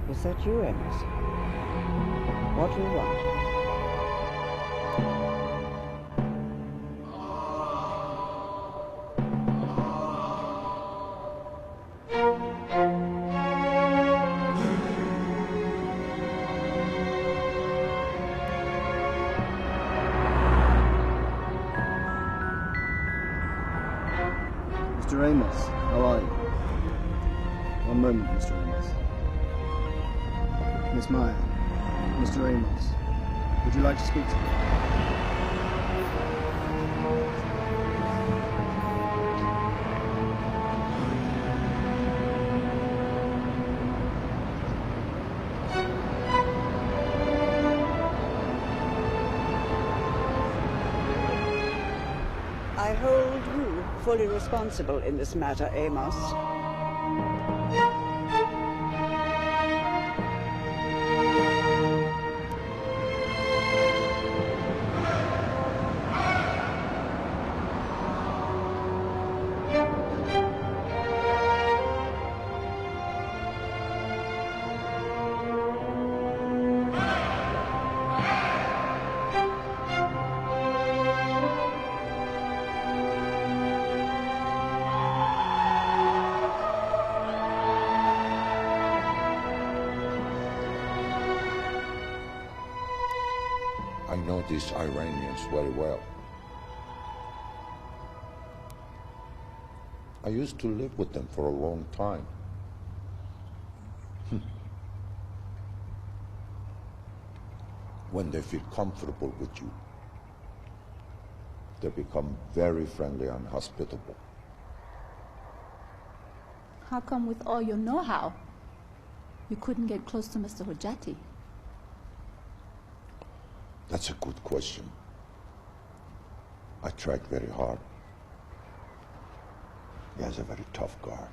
Is that you, Amos? What do you want? Mr. Amos, how are you? One moment, Mr. Amos. Miss Meyer, Mr. Amos, would you like to speak to me? I hold you fully responsible in this matter, Amos. I know these Iranians very well. I used to live with them for a long time. When they feel comfortable with you, they become very friendly and hospitable. How come with all your know-how, you couldn't get close to Mr. Hojati? That's a good question. I tried very hard. He has a very tough guard.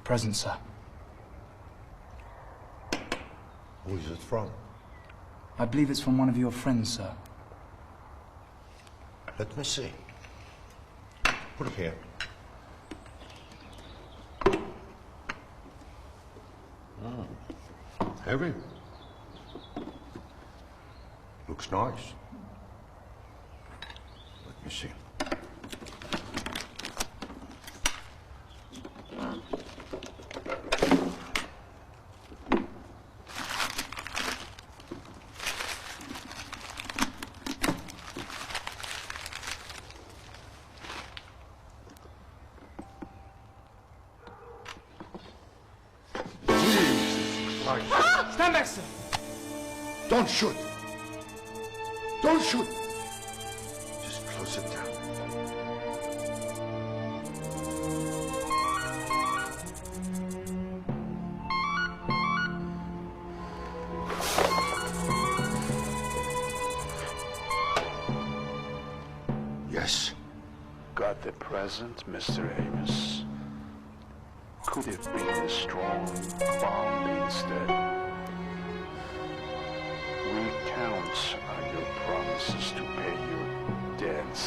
Present, sir. Who is it from? I believe it's from one of your friends, sir. Let me see. Put it here. Heavy. Looks nice. Let me see. Stand back, sir. Don't shoot. Don't shoot. Just close it down. Yes. Got the present, Mr. Amos? Could have been a strong bomb instead. We count on your promises to pay your debts.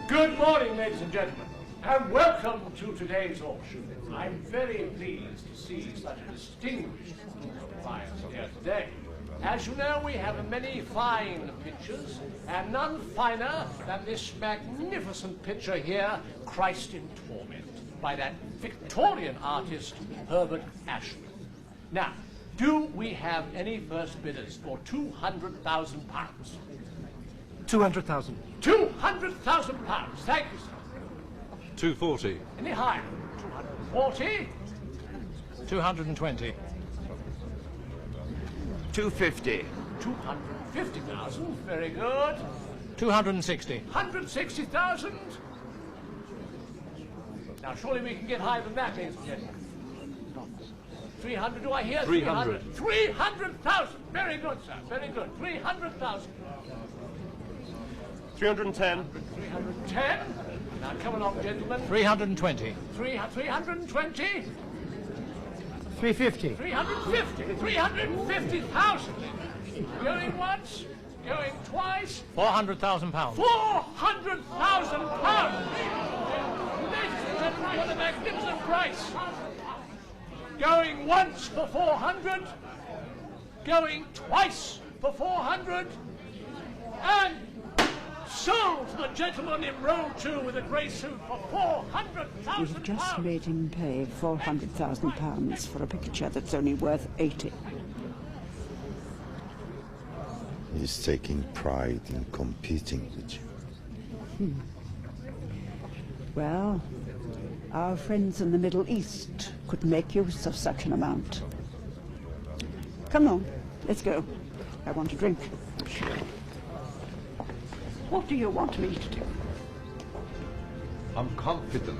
Good morning, ladies and gentlemen, and welcome to today's auction. I'm very pleased to see such a distinguished group of buyers here today. As you know, we have many fine pictures, and none finer than this magnificent picture here, Christ in Torment, by that Victorian artist, Herbert Ashman. Now, do we have any first bidders for £200,000? 200,000. £200,000, thank you, sir. 240. Any higher? 240? 220. 250. 250,000, very good. 260. 160,000? Now, surely we can get higher than that, ladies and gentlemen. 300, do I hear? 300. 300,000, very good, sir, very good. 300,000. 310. 310? Now, come along, gentlemen. 320. 320? 350. 350? 350,000. Going once, going twice. £400,000. £400,000! Ladies and gentlemen, what a magnificent price. Going once for 400, going twice for 400, and sold to the gentleman in row 2 with a grey suit for £400,000. You've just made him pay £400,000 for a picture that's only worth 80. He's taking pride in competing with you. Well, our friends in the Middle East could make use of such an amount. Come on, let's go. I want a drink. What do you want me to do? I'm confident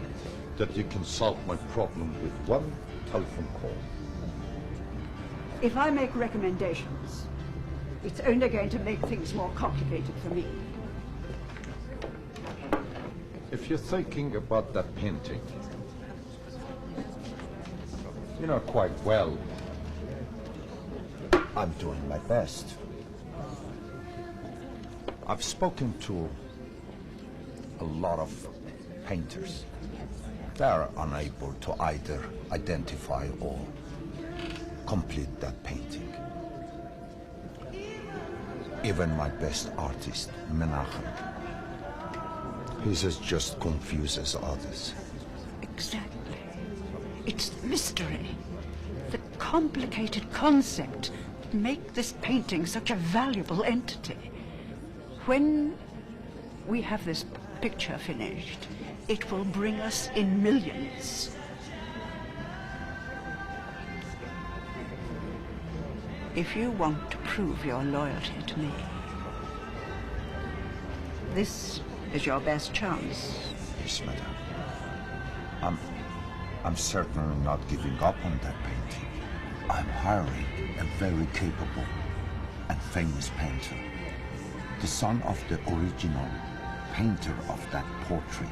that you can solve my problem with one telephone call. If I make recommendations, it's only going to make things more complicated for me. If you're thinking about that painting, you know quite well I'm doing my best. I've spoken to a lot of painters. They are unable to either identify or complete that painting. Even my best artist, Menachem, he's as just confused as others. Exactly. It's the mystery, the complicated concept that make this painting such a valuable entity. When we have this picture finished, it will bring us in millions. If you want to prove your loyalty to me, this is your best chance. Yes, madam. I'm certainly not giving up on that painting. I'm hiring a very capable and famous painter, the son of the original painter of that portrait.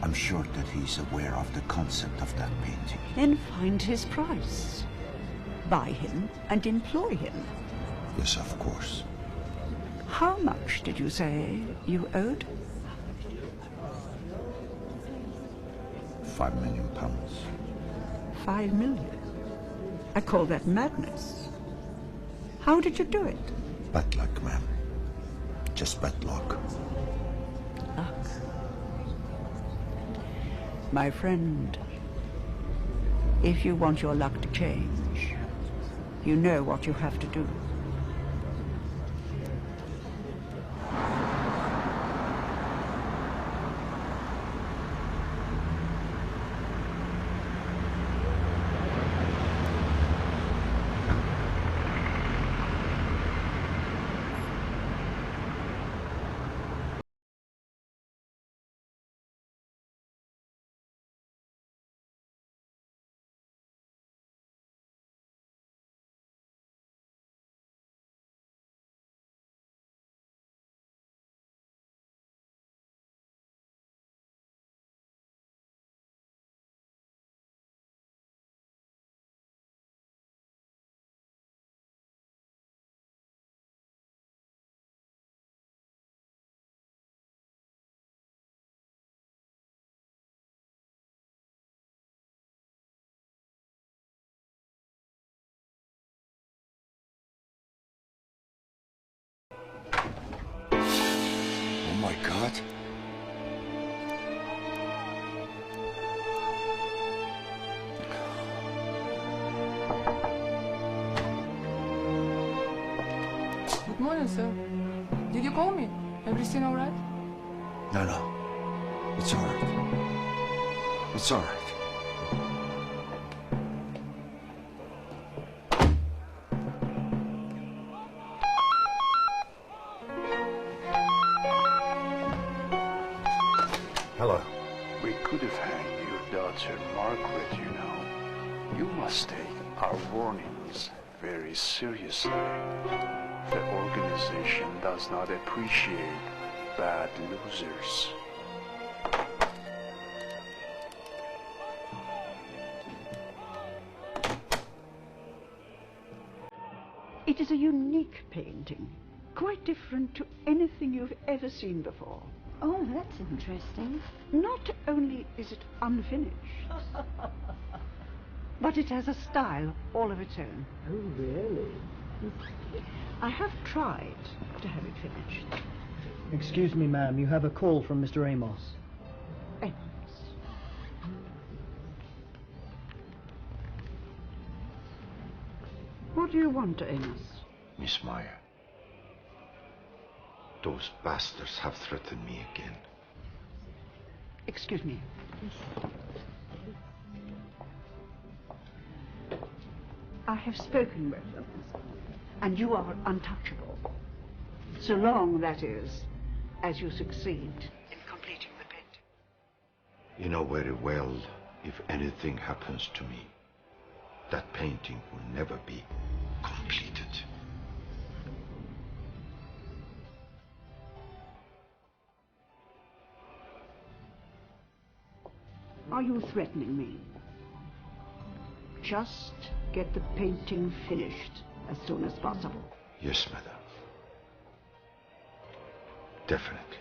I'm sure that he's aware of the concept of that painting. Then find his price. Buy him and employ him. Yes, of course. How much did you say you owed? £5 million. 5 million? I call that madness. How did you do it? Bad luck, ma'am. Just bad luck. Luck. My friend, if you want your luck to change, you know what you have to do. Oh my God. Good morning, sir. Did you call me? Everything all right? No. It's all right. It's all right. Hello. We could have hanged your daughter, Margaret, you know. You must take our warnings very seriously. The organization does not appreciate bad losers. It is a unique painting, quite different to anything you've ever seen before. Oh, that's interesting. Not only is it unfinished, but it has a style all of its own. Oh, really? I have tried to have it finished. Excuse me, ma'am. You have a call from Mr. Amos. Amos. What do you want, Amos? Miss Meyer, those bastards have threatened me again. Excuse me. I have spoken with them, and you are untouchable. So long, that is, as you succeed in completing the painting. You know very well, if anything happens to me, that painting will never be completed. Are you threatening me? Just get the painting finished as soon as possible. Yes, madam. Definitely.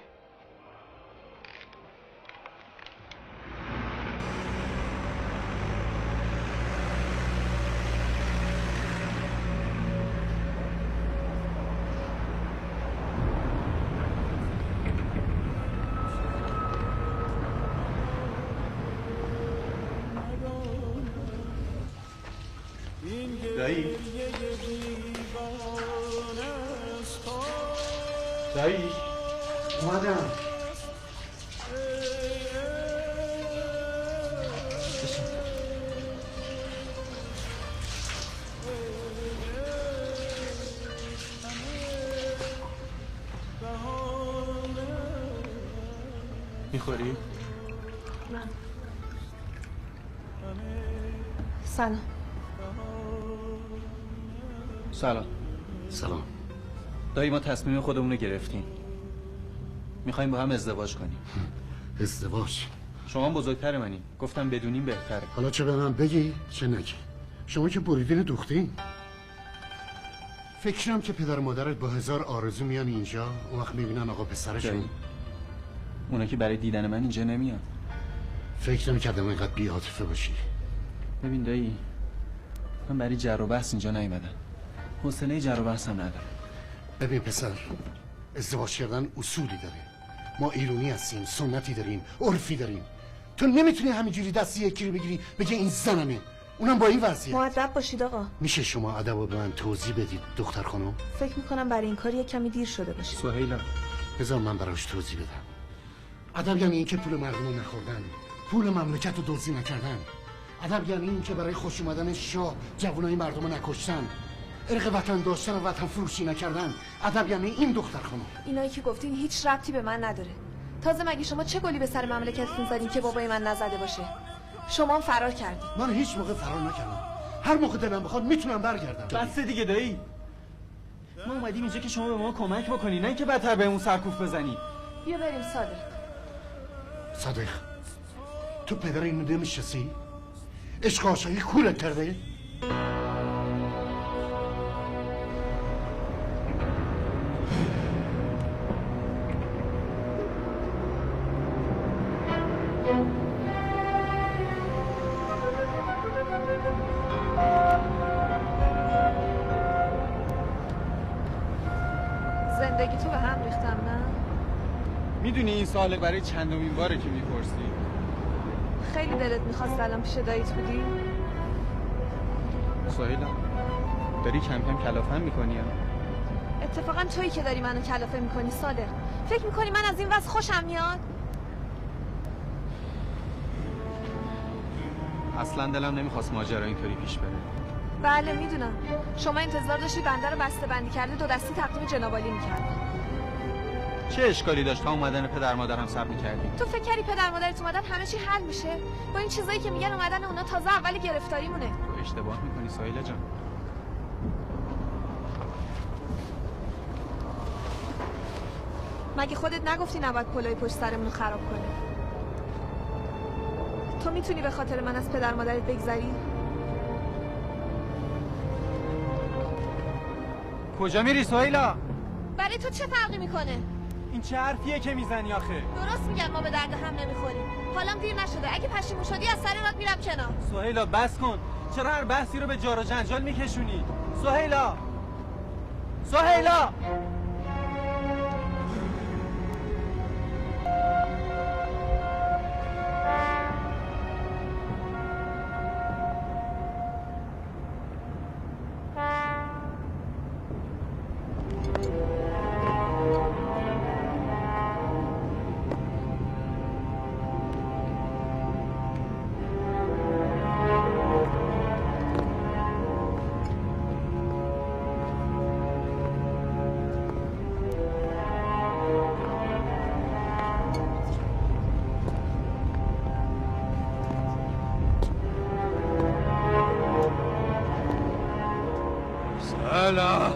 دایی دایی اومدم. میخوری؟ نه. سلام. سلام. سلام. دایی ما تصمیم خودمون رو گرفتیم. میخوایم با هم ازدواج کنیم. ازدواج؟ شما بزرگتر منی. گفتم بدونیم بهتره. حالا چه به من بگی چه نگی. شما که بریدین دوختین. فکرم که پدر و مادرت با 1000 آرزو میان اینجا، اون وقت میبینن آقا پسرشون. اونا که برای دیدن من اینجا نمیان. فکر نمی‌کردم اینقدر بی‌عاطفه باشی. ببین دایی، من برای جر و بحث اینجا نیومدم. حوصله جر و بحثم ندارم. ببین پسر، ازدواج کردن اصولی داره. ما ایرانی هستیم، سنتی داریم، عرفی داریم. تو نمیتونی همینجوری دست یکی رو بگیری بگی این زنمه، اونم با این وضعیت. مؤدب باشید آقا. میشه شما ادب رو به من توضیح بدید دختر خانم؟ فکر میکنم برای این کار یک کمی دیر شده باشه. سهیلا، بذار من براش توضیح بدم. ادب یعنی این که پول مردم رو نخوردن، پول مملکت رو دزدی نکردن. ادب یعنی این که برای خوش اومدن شاه جوانای مردم رو نکشتن، ارق وطن داشتن و وطن فروشی نکردن. ادب یعنی این دختر خانم. اینایی که گفتین هیچ ربطی به من نداره. تازه مگه شما چه گلی به سر مملکتتون زدین که بابای من نزده باشه؟ شما هم فرار کردین. من هیچ موقع فرار نکردم. هر موقع دلم بخواد میتونم برگردم. بس دیگه دایی. ما اومدیم اینجا که شما به ما کمک بکنی، نه اینکه بدتر بهمون سرکوف بزنی. بیا بریم صادق. صادق، تو پدر اینو نمیشناسی؟ عشق عاشقی کولت کرده؟ زندگی تو به هم ریختم نه؟ میدونی این سوال برای چندمین باره که میپرسی؟ خیلی دلت میخواست الان پیش داییت بودی؟ سهیلا، داری کم کم کلافم میکنی ها؟ اتفاقا تویی که داری منو کلافه میکنی صادق. فکر میکنی من از این وضع خوشم میاد؟ اصلا دلم نمیخواست ماجرا اینطوری پیش بره. بله میدونم. شما انتظار داشتی بنده رو بسته بندی کرده دو دستی تقدیم جنابالی میکرد. چه اشکالی داشت تا اومدن پدر مادرم صبر میکردی؟ تو فکر کردی پدر مادرت اومدن همه چی حل میشه؟ با این چیزایی که میگن اومدن اونا تازه اول گرفتاریمونه. تو اشتباه میکنی سهیلا جان. مگه خودت نگفتی نباید پلوی پشت سرمون رو خراب کنی؟ تو میتونی به خاطر من از پدر مادرت بگذری؟ کجا میری سهیلا؟ برای تو چه فرقی میکنه؟ این چه حرفیه که میزنی آخه؟ درست میگن ما به درد هم نمیخوریم. حالم دیر نشده، اگه پشیمون شدی از سر راه میرم کنار. سهیلا بس کن، چرا هر بحثی رو به جار و جنجال میکشونی؟ سهیلا سهیلا سلام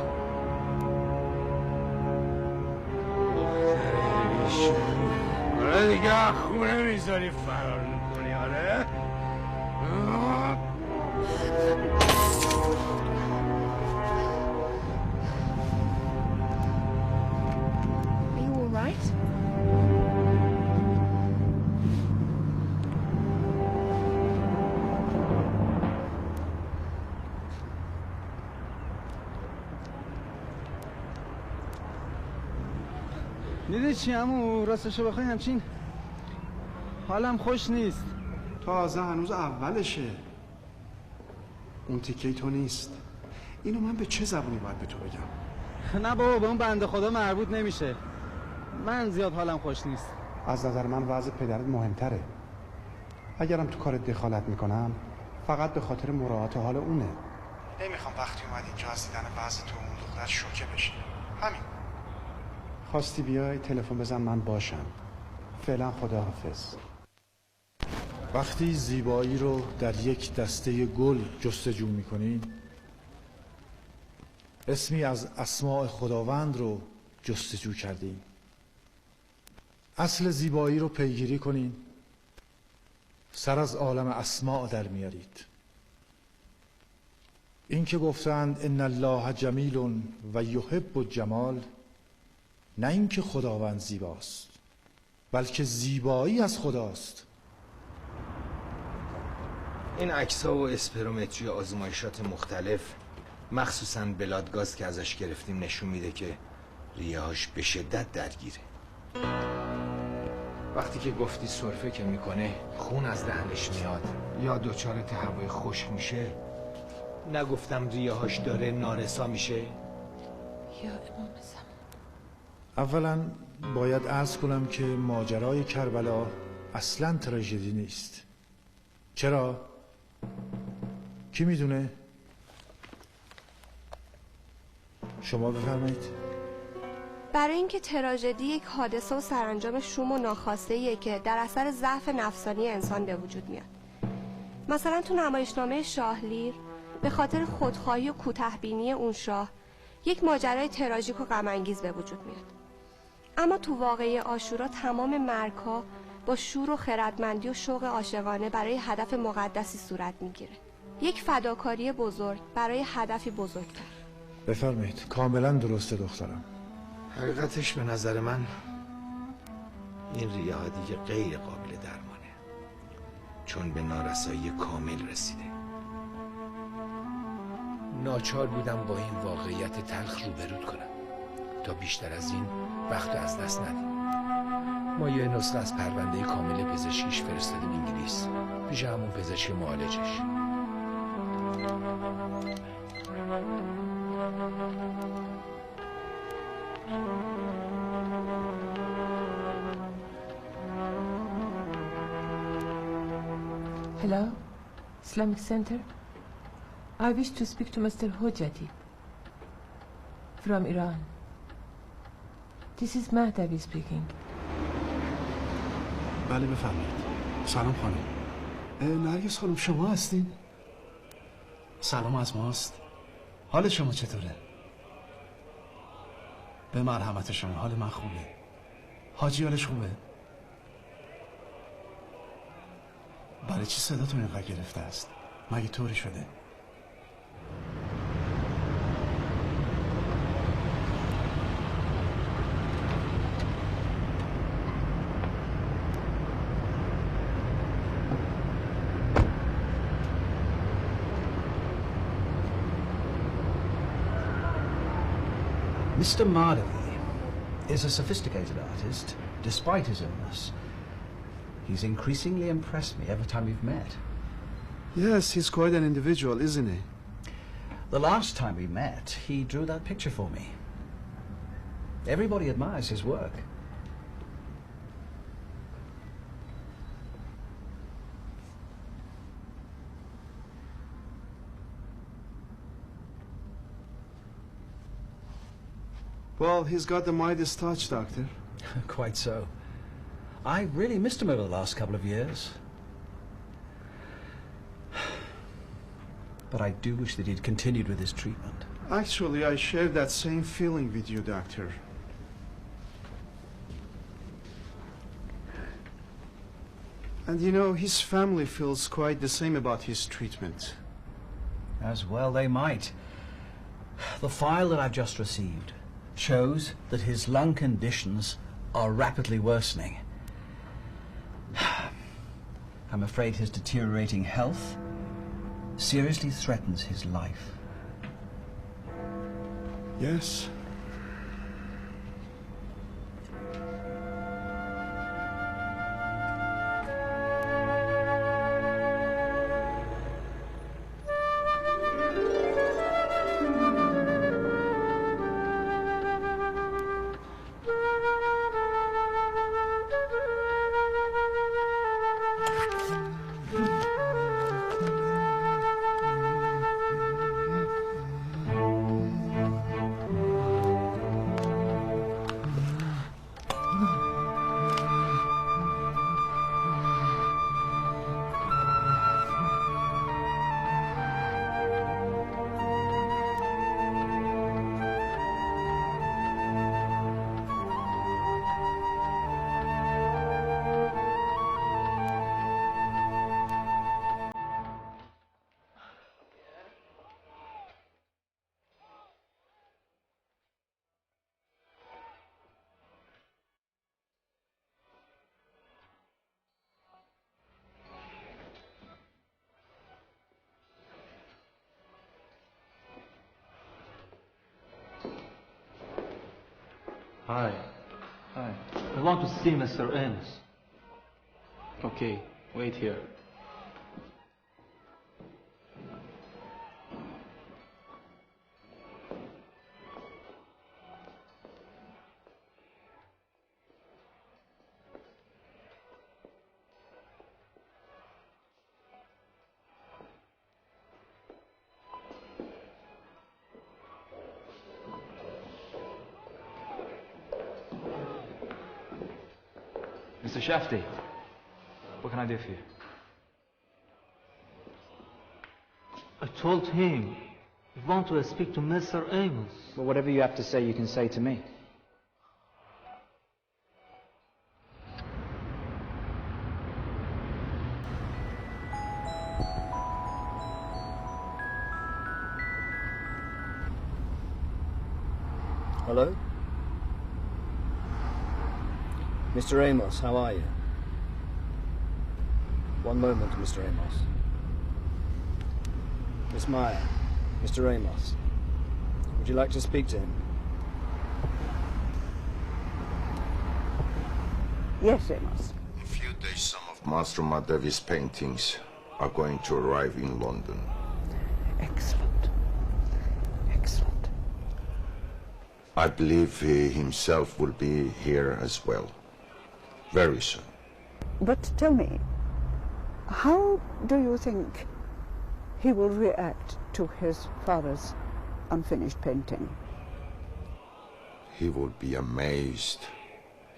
آره دیگه خونه میذاری فرار میکنی آره؟ Are you all right? دیدی چی عمو؟ راستشو بخوای همچین حالم خوش نیست. تازه هنوز اولشه. اون تیکه تو نیست. اینو من به چه زبونی باید به تو بگم؟ نه بابا، به اون بنده خدا مربوط نمیشه. من زیاد حالم خوش نیست. از نظر من وضع پدرت مهمتره. اگرم تو کارت دخالت میکنم فقط به خاطر مراعات حال اونه. نمیخوام وقتی اومد اینجا از دیدن وضع تو اون دختر شوکه بشه. همین. خواستی بیای تلفن بزن من باشم. فعلا خداحافظ. وقتی زیبایی رو در یک دسته گل جستجو میکنین، اسمی از اسماء خداوند رو جستجو کردین. اصل زیبایی رو پیگیری کنین، سر از عالم اسماء در میارید. این که گفتند ان الله جمیل و یحب الجمال، نه اینکه خداوند زیباست، بلکه زیبایی از خداست. این عکس‌ها و اسپرومتری آزمایشات مختلف، مخصوصاً بلادگاز که ازش گرفتیم، نشون میده که ریه‌هاش به شدت درگیره. وقتی که گفتی سرفه که میکنه خون از دهنش میاد یا دچار تهوع خشک میشه، نگفتم ریه‌هاش داره نارسا میشه؟ یا امام زمان. اولا باید عرض کنم که ماجرای کربلا اصلا تراژدی نیست. چرا؟ کی میدونه؟ شما بفرمایید. برای اینکه تراژدی یک حادثه و سرانجام شوم و ناخواسته‌ایه که در اثر ضعف نفسانی انسان به وجود میاد. مثلا تو نمایشنامه شاهلیر به خاطر خودخواهی و کوتاه‌بینی اون شاه یک ماجرای تراژیک و غم‌انگیز به وجود میاد. اما تو واقعه عاشورا تمام مرگ‌ها با شور و خردمندی و شوق عاشقانه برای هدف مقدسی صورت میگیره. یک فداکاری بزرگ برای هدفی بزرگتر. بفرمایید. کاملا درسته دخترم. حقیقتش به نظر من این ریه ها دیگه غیر قابل درمانه، چون به نارسایی کامل رسیده. ناچار بودم با این واقعیت تلخ روبرود کنم تا بیشتر از این وقت از دست ندیم. ما یه نسخه از پرونده کامل پزشکیش فرستادیم انگلیس پیش همون پزشک معالجش. Hello, Islamic Center. I wish to speak to Mr. Hojati from Iran. This is مهدوی speaking. بله بفرمایید. سلام خانم. نرگس خانم شما هستین؟ سلام از ماست. حال شما چطوره؟ به مرحمت شما. حال من خوبه. حاجی حالش خوبه؟ برای چی صداتون اینقدر گرفته است؟ مگه طوری شده؟ Mr. Mehdouy is a sophisticated artist, despite his illness. He's increasingly impressed me every time we've met. Yes, he's quite an individual, isn't he? The last time we met, he drew that picture for me. Everybody admires his work. Well, he's got the Midas touch, Doctor. Quite so. I really missed him over the last couple of years. But I do wish that he'd continued with his treatment. Actually, I share that same feeling with you, Doctor. And you know, his family feels quite the same about his treatment. As well they might. The file that I've just received shows that his lung conditions are rapidly worsening. I'm afraid his deteriorating health seriously threatens his life. Yes. Hi. Hi. I want to see Mr. Amos. Okay, wait here. Mr. Shafty, what can I do for you? I told him I want to speak to Mr. Amos. Well, whatever you have to say, you can say to me. Hello? Mr. Amos, how are you? One moment, Mr. Amos. Miss Meyer, Mr. Amos. Would you like to speak to him? Yes, Amos. In a few days, some of Master Mehdoui's paintings are going to arrive in London. Excellent. Excellent. I believe he himself will be here as well. Very soon. But tell me, how do you think he will react to his father's unfinished painting? He will be amazed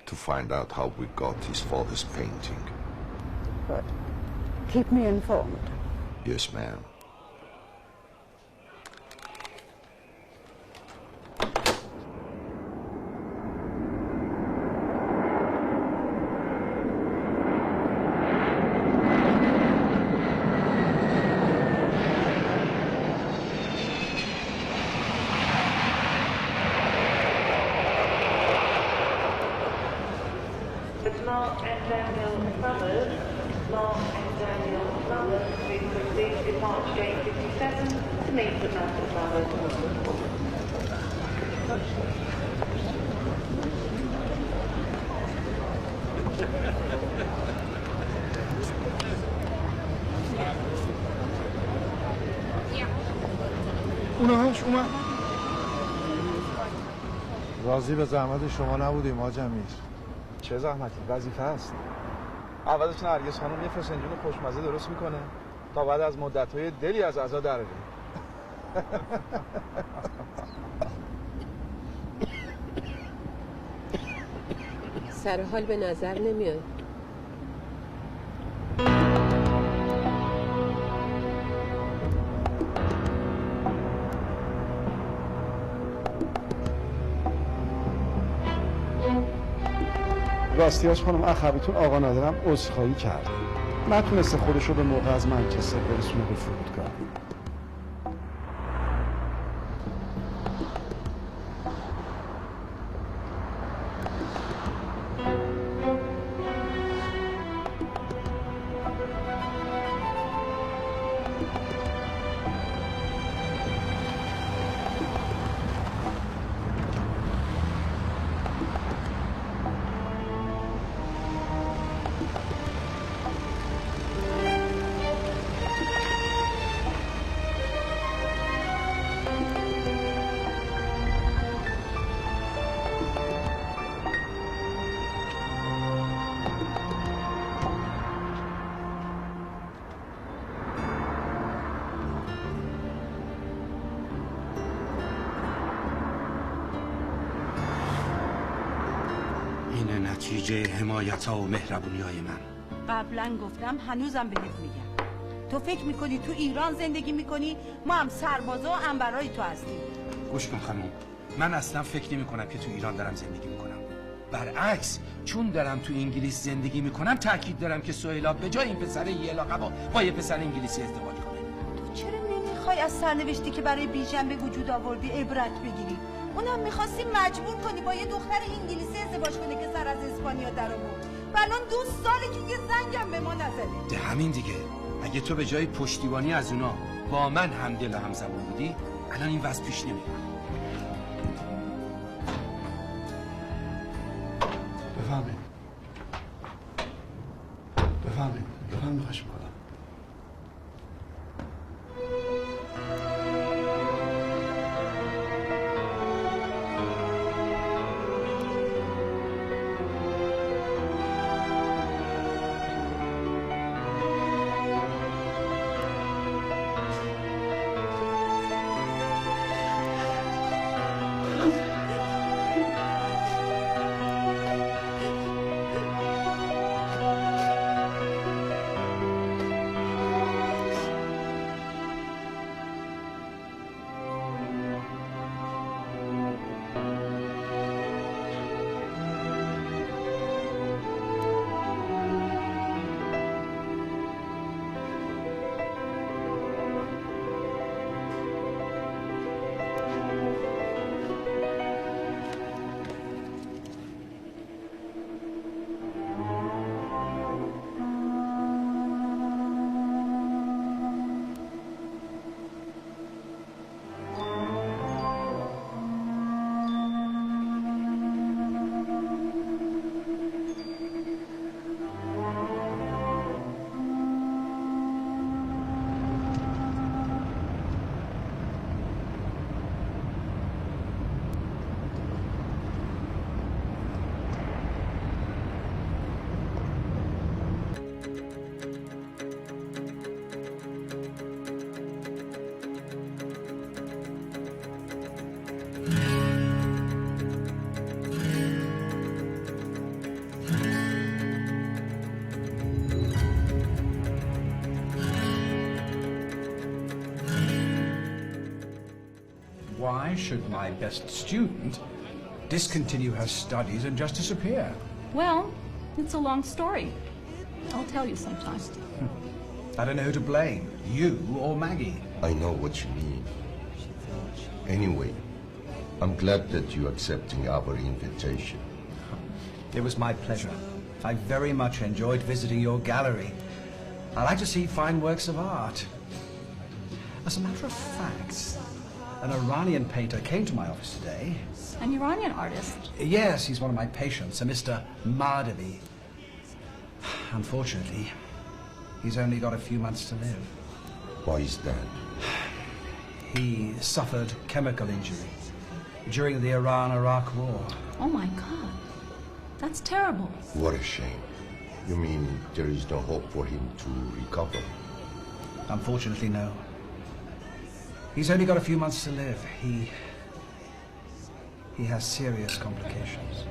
to find out how we got his father's painting. Good. Keep me informed. Yes, ma'am. اونهاش اومد. راضی به زحمت شما نبودیم آقا جمیل. چه زحمتی؟ وظیفه است. اولش نرگس خانم یه فسنجون خوشمزه درست میکنه تا بعد از مدت‌های دلی از عزا در بیاد. سر حال به نظر نمیاد. راستیاش خانم اخویتون آقا نادرم عذرخواهی کرد. نتونسته خودش رو به موقع از منچستر برسونه به فرودگاه. نتیجه حمایت ها و مهربونی های من. قبلا گفتم هنوزم بهت میگم. تو فکر میکنی تو ایران زندگی میکنی، ما هم سربازا و انبرای تو هستیم. گوش کن خانم، من اصلا فکر نمی کنم که تو ایران دارم زندگی میکنم. برعکس، چون دارم تو انگلیس زندگی میکنم تاکید دارم که سهیلا به جای این پسر یلاقه با یه پسر انگلیسی ازدواج کنه. تو چرا نمیخوای از سرنوشتی که برای بیژن به وجود آوردی عبرت بگیری؟ اونم میخواستی مجبور کنی با یه دختر انگلیسی ازدواج کنه که سر از اسپانیا در آورد. و الان 2 ساله که یه زنگم به ما نزده. ده همین دیگه. اگه تو به جای پشتیبانی از اونا با من همدل و همزبون بودی، الان این وضع پیش نمیاد. بفهمید خواهش میکنم. Why should my best student discontinue her studies and just disappear? Well, it's a long story. I'll tell you sometime. I don't know who to blame, you or Maggie. I know what you mean. Anyway, I'm glad that you're accepting our invitation. It was my pleasure. I very much enjoyed visiting your gallery. I like to see fine works of art. As a matter of fact, an Iranian painter came to my office today. An Iranian artist? Yes, he's one of my patients, a Mr. Mehdouy. Unfortunately, he's only got a few months to live. Why is that? He suffered chemical injury during the Iran-Iraq war. Oh my God. That's terrible. What a shame. You mean there is no hope for him to recover? Unfortunately, no. He's only got a few months to live. He has serious complications.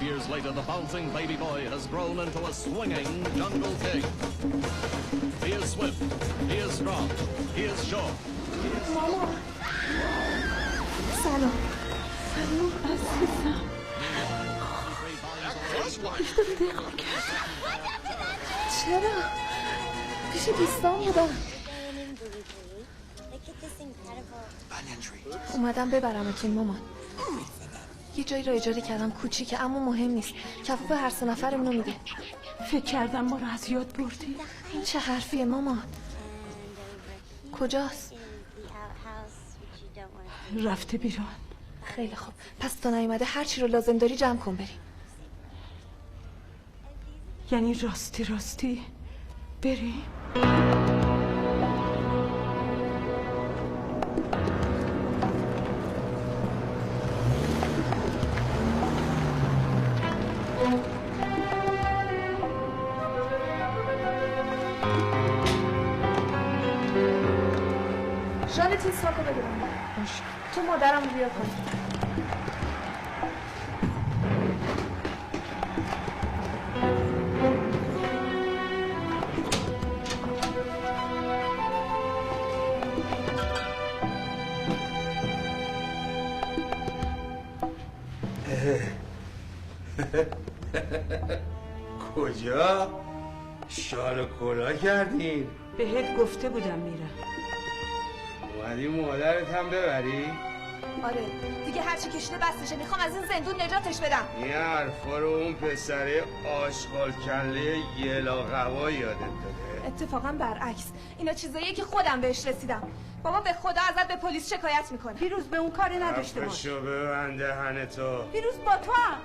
Years later, the bouncing baby boy has grown into a swinging jungle king. He is swift, he is strong, he is sure. ماما سلام سلام عزیزم چرا؟ پیش دوستان بودم اومدم ببرمتون مامان یه جایی را اجاره کردم کوچیکه اما مهم نیست کفاف هر سه نفرمونو میده فکر کردم ما رو از یاد بردی این چه حرفیه مامان کجاست؟ رفته بیرون خیلی خوب پس تا نیومده هر چی رو لازم داری جمع کن بریم یعنی راستی بریم شانت این ساکو بگیرم تو مادرم رو بیا کنی کجا؟ شال و کلاه کردین؟ بهت گفته بودم میرم اومدی مادرت هم ببری؟ آره دیگه هرچی کشیده بستشه میخوام از این زندون نجاتش بدم این حرفا رو اون پسره آشغال کله یلاقوا یادت داده؟ اتفاقا برعکس اینا چیزاییه که خودم بهش رسیدم بابا به خدا ازت به پلیس شکایت میکنه پیروز به اون کاری نداشته باش خفشو ببند دهن تو پیروز با تو هم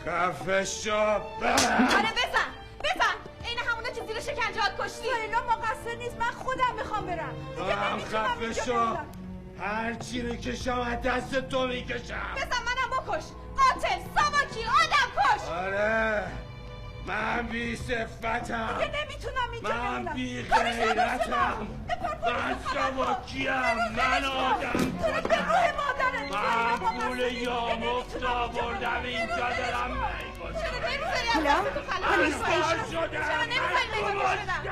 خفشو ببند آره بزن این همونا که زیر شکنجهات کشتی اینا مقصر نیست من خودم میخوام برم هم خفشو هر چی رو کشم از دست تو میکشم بزن منم بکش قاتل ساماکی آدم کش آره من بی صفتم دیگه نمیتونم اینجا من بی غیرتم من ساماکیم من آدم کشم من پول یامفت آوردم اینجا دارم هلو پلیس استیشن چرا نمیخوایی نجاتش بدم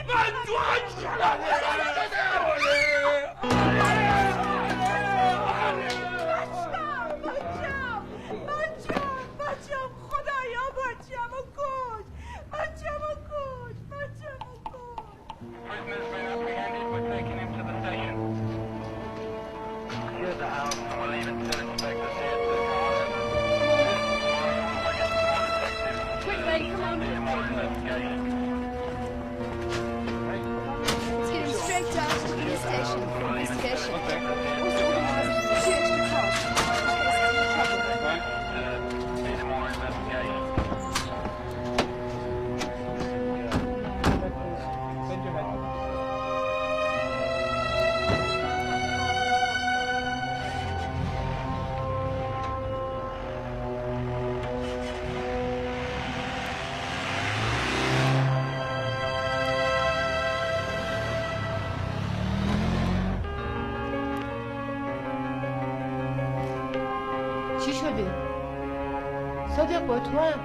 من دوان شدم بچم خدایا بچم و کش بچم و کش Let's get him straight down to the police station for investigation. چی شده؟ صادق با تو هم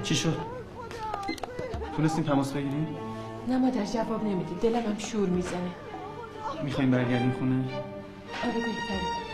چی شد؟ تونستیم تماس بگیریم؟ نه مادر جواب نمیدی، دلم هم شور میزنه. میخوایم برگردیم خونه؟ آره بهتره.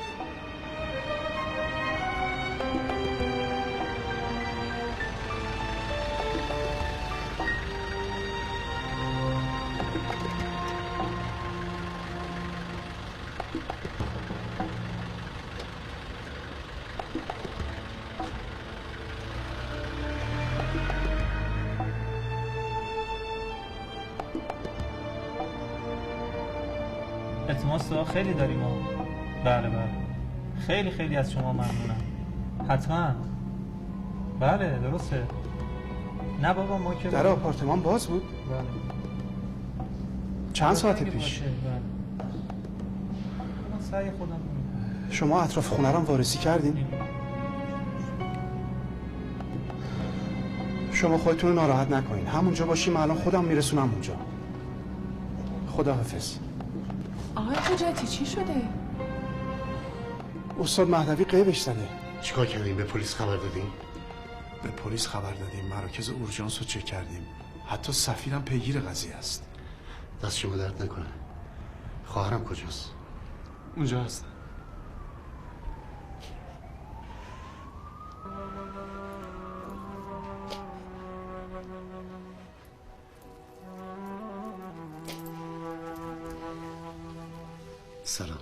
التماس دعا خیلی داریم ها. بله خیلی خیلی از شما ممنونم. حتما. بله درسته. نه بابا ما که در آپارتمان باز بود؟ بله. چند ساعت پیش؟ بله. من سعی خودم شما اطراف خونه رو وارسی کردین؟ شما خودتون رو ناراحت نکنین. همونجا باشیم، الان خودم میرسونم اونجا. خداحافظ. آقای حجتی چی شده؟ استاد مهدوی قیبش زده. چیکار کردیم؟ به پلیس خبر دادیم؟ به پلیس خبر دادیم، مراکز اورژانس رو چک کردیم، حتی سفیرم پیگیر قضیه است. دست شما درد نکنه. خواهرم کجاست؟ اونجا هستن. سلام.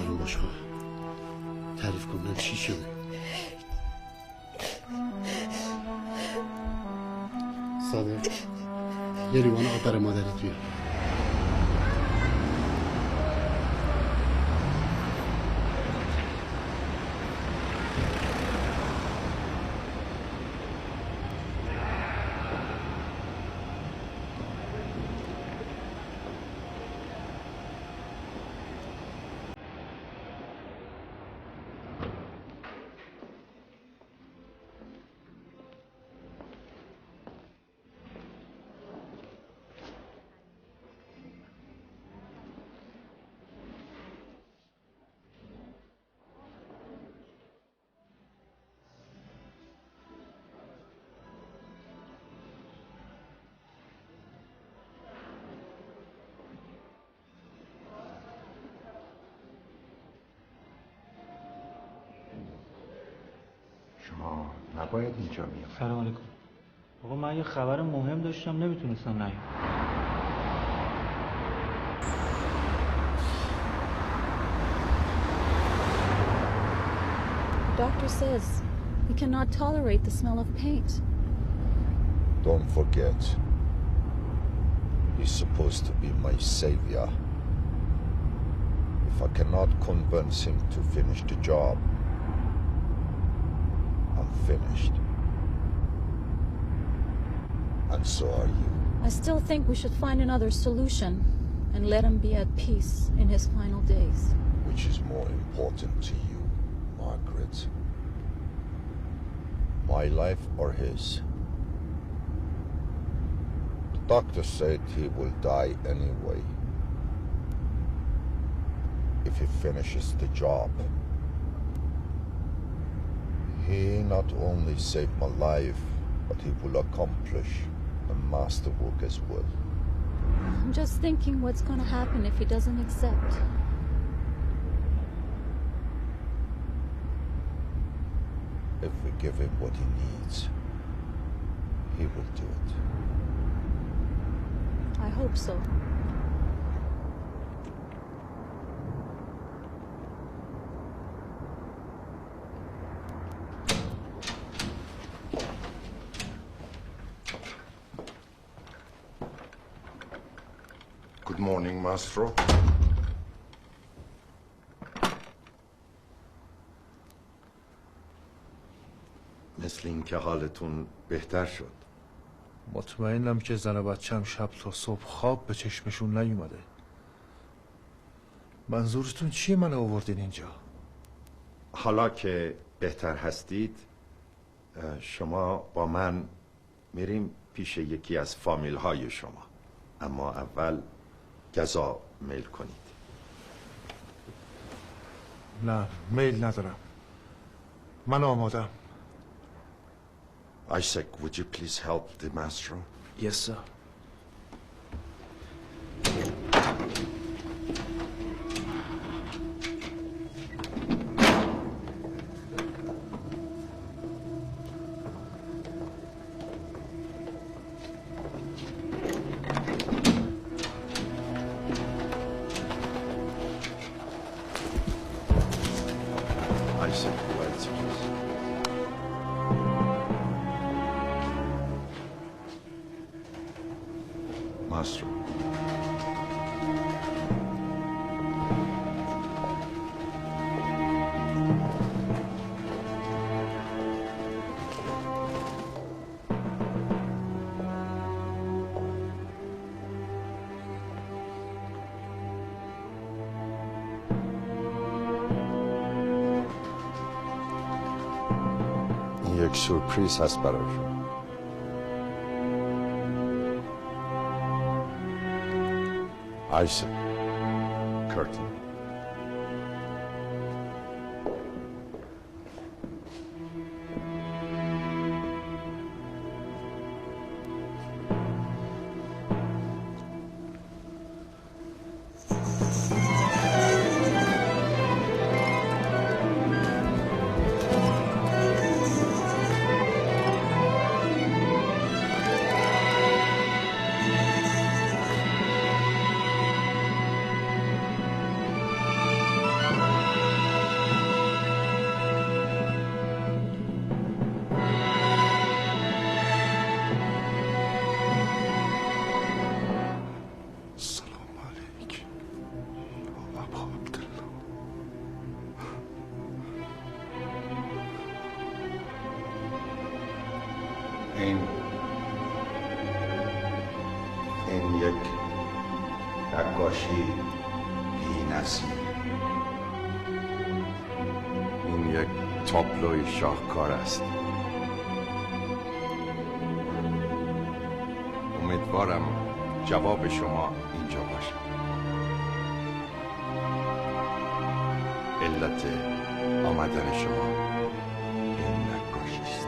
آروم باش خواهر. تعریف کن چی شده؟ صادق یه لیوان آب برای مادرت بیار. شما نباید اینجا میاد. سلام علیکم. آقا من یه خبر مهم داشتم نمیتونستم نیام. Doctor says he cannot tolerate the smell of paint. Don't forget, he's supposed to be my savior. If I cannot convince him to finish the job, I'm finished. And so are you. I still think we should find another solution and let him be at peace in his final days. Which is more important to you, Margaret? My life or his? The doctor said he will die anyway. If he finishes the job. He not only saved my life, but he will accomplish a masterwork as well. I'm just thinking what's gonna happen if he doesn't accept. If we give him what he needs, he will do it. I hope so. Good morning, Maestro. مثل این که حالتون بهتر شد. مطمئنم که زن و بچه‌م شب تا صبح خواب به چشمشون نیومده. منظورتون چیه من آوردین اینجا؟ حالا که بهتر هستید شما با من میریم پیش یکی از فامیل های شما، اما اول غذا میل کنید. نه میل ندارم، من آمادم. Isaac, would you please help the maestro? Yes, sir. Isaac, lights, please. Maestro. یک سورپریز هست برای شما. Isaac, curtain. این یک نقاشی بی‌نظیر، این یک تابلوی شاهکار است. امیدوارم جواب شما اینجا باشه. علت آمدن شما این نقاشی است.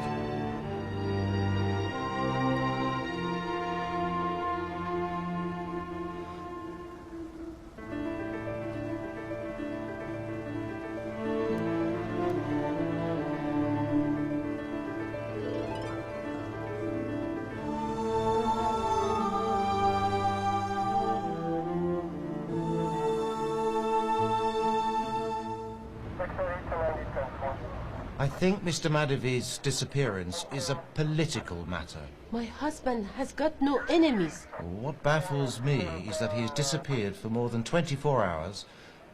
I think Mr. Mehdoui's disappearance is a political matter. My husband has got no enemies. What baffles me is that he has disappeared for more than 24 hours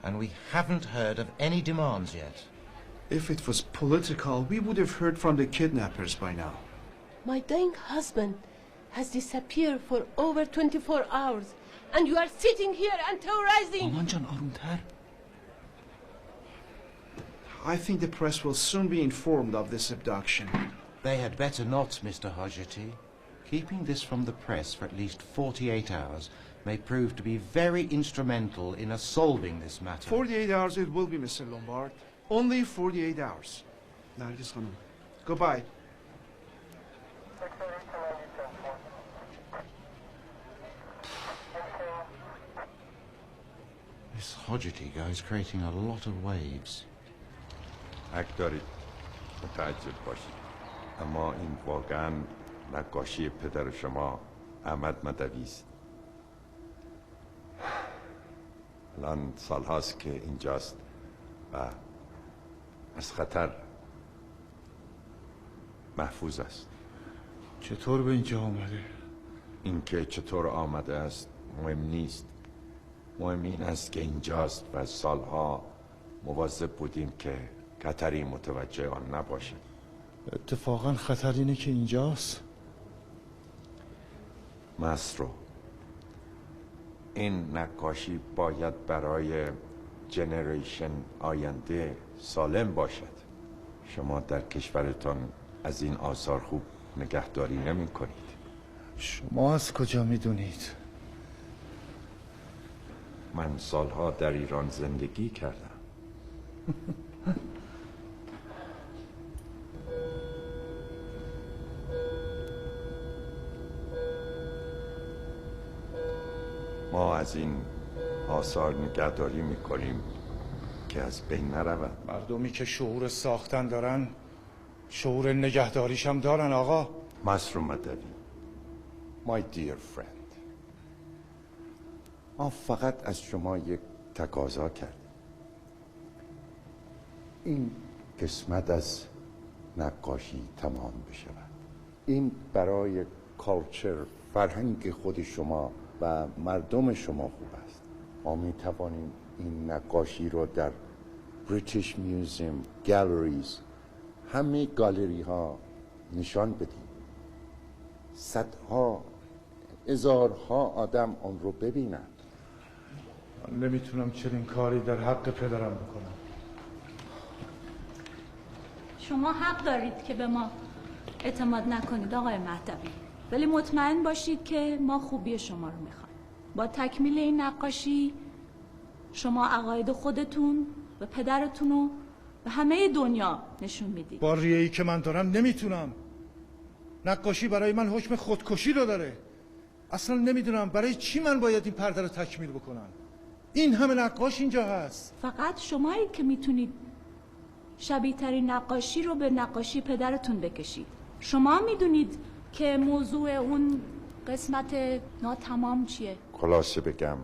and we haven't heard of any demands yet. If it was political, we would have heard from the kidnappers by now. My dying husband has disappeared for over 24 hours and you are sitting here and terrorizing. Aman Can, arumtar. I think the press will soon be informed of this abduction. They had better not, Mr. Hojati. Keeping this from the press for at least 48 hours may prove to be very instrumental in us solving this matter. 48 hours it will be, Mr. Lombard. Only 48 hours. Nargis Khanum, goodbye. This Hojati guy is creating a lot of waves. حق دارید متعجب باشید، اما این واقعا نقاشی پدر شما احمد مهدوی است. الان سال هاست که اینجاست و از خطر محفوظ است. چطور به اینجا آمده؟ اینکه چطور آمده است مهم نیست، مهم این است که اینجاست و سالها مواظب بودیم که خطری متوجه آن نباشه. اتفاقا خطر اینه که اینجاست؟ مسترو، این نقاشی باید برای جنریشن آینده سالم باشد. شما در کشورتان از این آثار خوب نگهداری نمی کنید. شما از کجا میدونید؟ من سالها در ایران زندگی کردم. ما از این آثار نگهداری میکنیم که از بین نرود. مردمی که شعور ساختن دارن شعور نگهداریش هم دارن آقا. مصر مدوی، my dear friend، ما فقط از شما یک تقاضا کردیم. این قسمت از نقاشی تمام بشود. این برای کالچر، فرهنگ خود شما و مردم شما خوب است. ما می توانیم این نقاشی رو در بریتیش میوزیم، گالریز، همه گالری ها نشان بدیم. صدها، هزارها آدم اون رو ببینند. من نمیتونم چنین کاری در حق پدرم بکنم. شما حق دارید که به ما اعتماد نکنید آقای مهدوی، ولی مطمئن باشید که ما خوبی شما رو میخوایم. با تکمیل این نقاشی شما عقاید خودتون و پدرتون رو به همه دنیا نشون میدید. با ریه‌ای که من دارم نمیتونم. نقاشی برای من حکم خودکشی رو داره. اصلا نمیدونم برای چی من باید این پرده رو تکمیل بکنم. این همه نقاش اینجا هست. فقط شمایید که میتونید شبیه ترین نقاشی رو به نقاشی پدرتون بکشید. شما میدونید که موضوع اون قسمت ناتمام چیه؟ خلاصه بگم،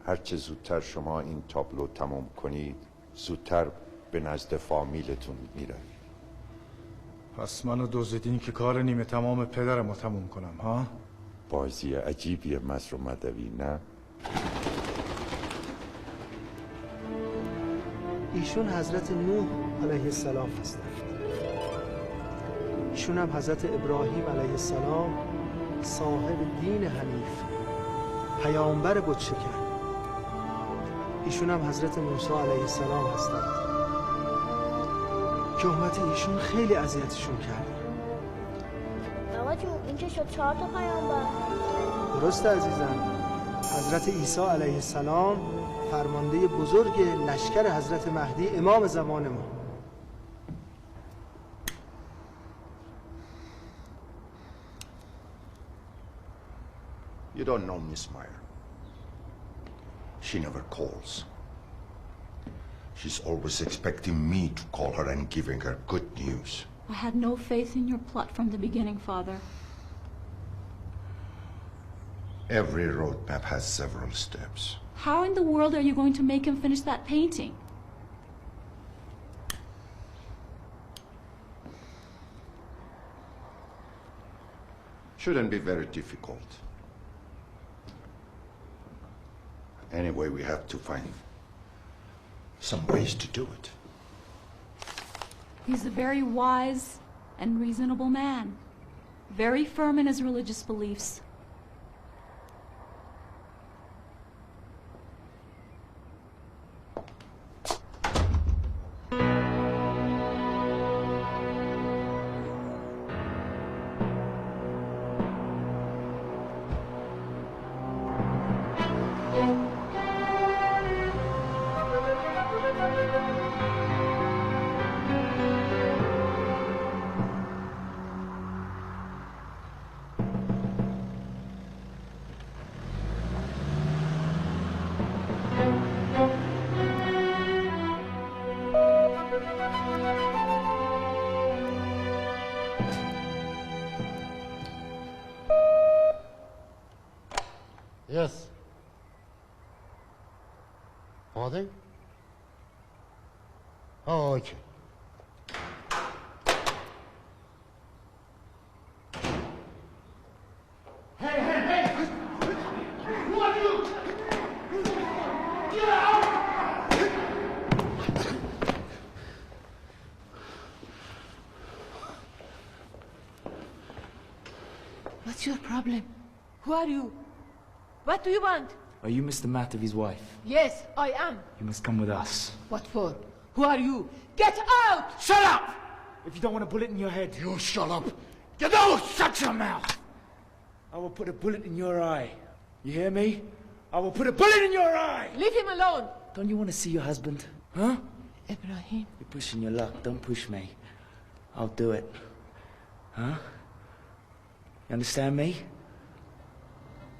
هرچه زودتر شما این تابلو تمام کنید زودتر به نزد فامیلتون میروید. پس منو دزدیدین که کار نیمه تمام پدرمو تموم کنم ها؟ بازی عجیبیه مصر مدوی، نه؟ ایشون حضرت نوح علیه السلام هستند. ایشون هم حضرت ابراهیم علیه السلام، صاحب دین حنیف، پیامبر بتشکن. ایشون هم حضرت موسی علیه السلام هستند که امت ایشون خیلی اذیتشون کرد. بابا جون این که شد 4 تا پیامبر. درسته عزیزم. حضرت عیسی علیه السلام فرمانده بزرگ لشکر حضرت مهدی امام زمان ما. You don't know Miss Meyer. She never calls. She's always expecting me to call her and giving her good news. I had no faith in your plot from the beginning, Father. Every roadmap has several steps. How in the world are you going to make him finish that painting? Shouldn't be very difficult. Anyway, we have to find some ways to do it. He's a very wise and reasonable man, very firm in his religious beliefs. Yes. Father? Oh, okay. Hey, hey, hey! Who are you? Get out! What's your problem? Who are you? What do you want? Are you Mr. Mehdouy's wife? Yes, I am. You must come with us. What for? Who are you? Get out! Shut up! If you don't want a bullet in your head. You shut up. You don't shut your mouth! I will put a bullet in your eye. You hear me? I will put a bullet in your eye! Leave him alone! Don't you want to see your husband? Huh? Ibrahim. You're pushing your luck. Don't push me. I'll do it. Huh? You understand me?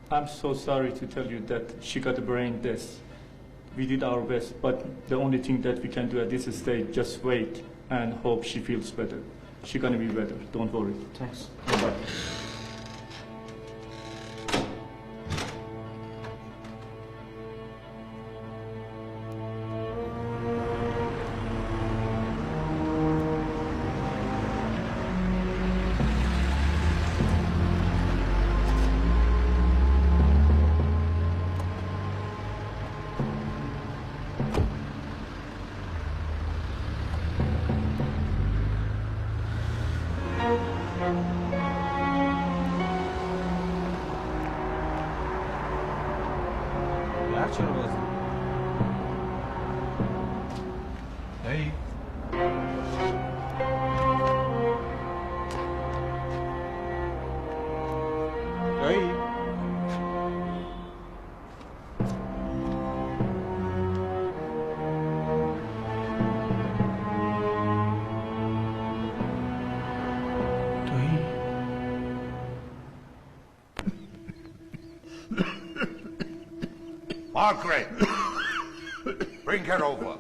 I'm so sorry to tell you that she got a brain death. We did our best, but the only thing that we can do at this stage, just wait and hope she feels better. She's gonna be better. Don't worry. Thanks. Bye. Margaret! Bring her over.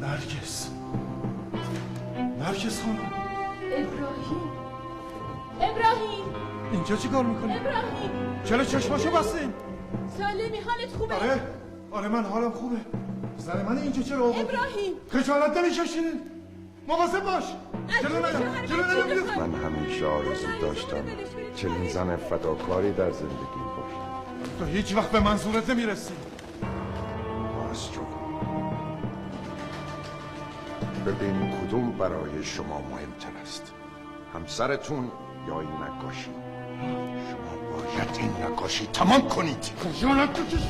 نرگس خانم. ابراهیم اینجا چی کار میکنی؟ ابراهیم چرا چشماشو بستین؟ سالمی حالت خوبه؟ آره من حالم خوبه. زن من اینجا چرا آورد؟ ابراهیم خجالت نمیکشین؟ مواظب باش. من همیشه آرزو داشتم چنین زن فداکاری در زندگی باشه. تو هیچ وقت به منظورت نمیرسی. ببین کدوم برای شما مهمتر است، همسرتون یا این نقاشی؟ شما باید این نقاشی تمام کنید. خجالت بکش.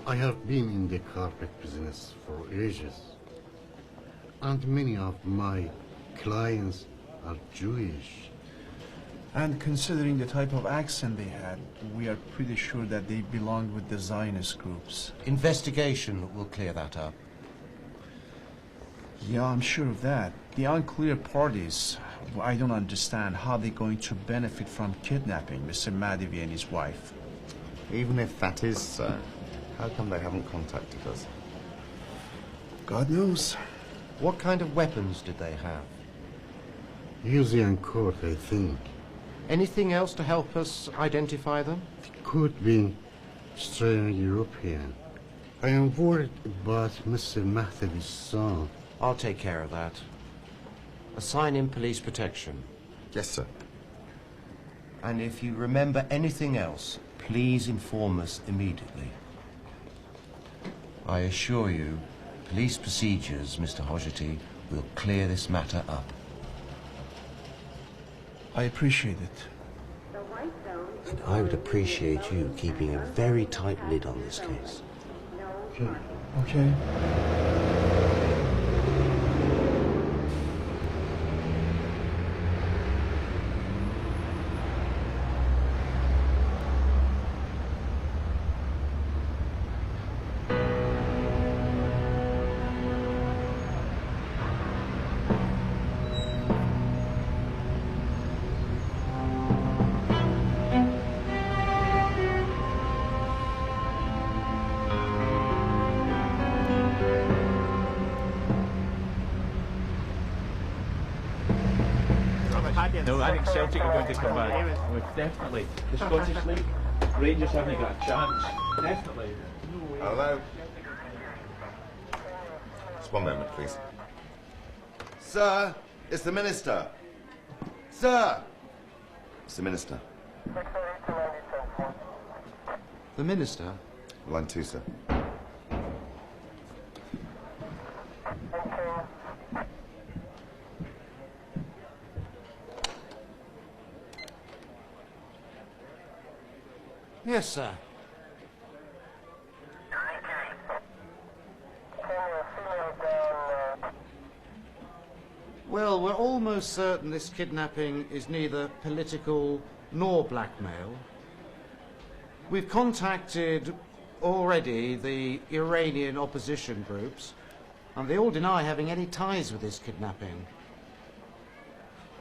I have been in the carpet business for ages, and many of my clients are Jewish. And considering the type of accent they had, we are pretty sure that they belonged with the Zionist groups. Investigation will clear that up. Yeah, I'm sure of that. The unclear parties, I don't understand how they're going to benefit from kidnapping Mr. Mehdoui and his wife. Even if that is so, how come they haven't contacted us? God knows. What kind of weapons did they have? Uzi and court, I think. Anything else to help us identify them? Could be Australian European. I am worried about Mr. Mehdouy's son. I'll take care of that. Assign him police protection. Yes, sir. And if you remember anything else, please inform us immediately. I assure you, police procedures, Mr. Hojati, will clear this matter up. I appreciate it. And I would appreciate you keeping a very tight lid on this case. Okay. Okay. No, I think Celtic are going to come back. Definitely. The Scottish League, Rangers haven't got a chance. Definitely. Hello. one moment, please. Sir, it's the minister. Sir! It's the minister. The minister? Line 2, sir. Yes, sir. Well, we're almost certain this kidnapping is neither political nor blackmail. We've contacted already the Iranian opposition groups, and they all deny having any ties with this kidnapping.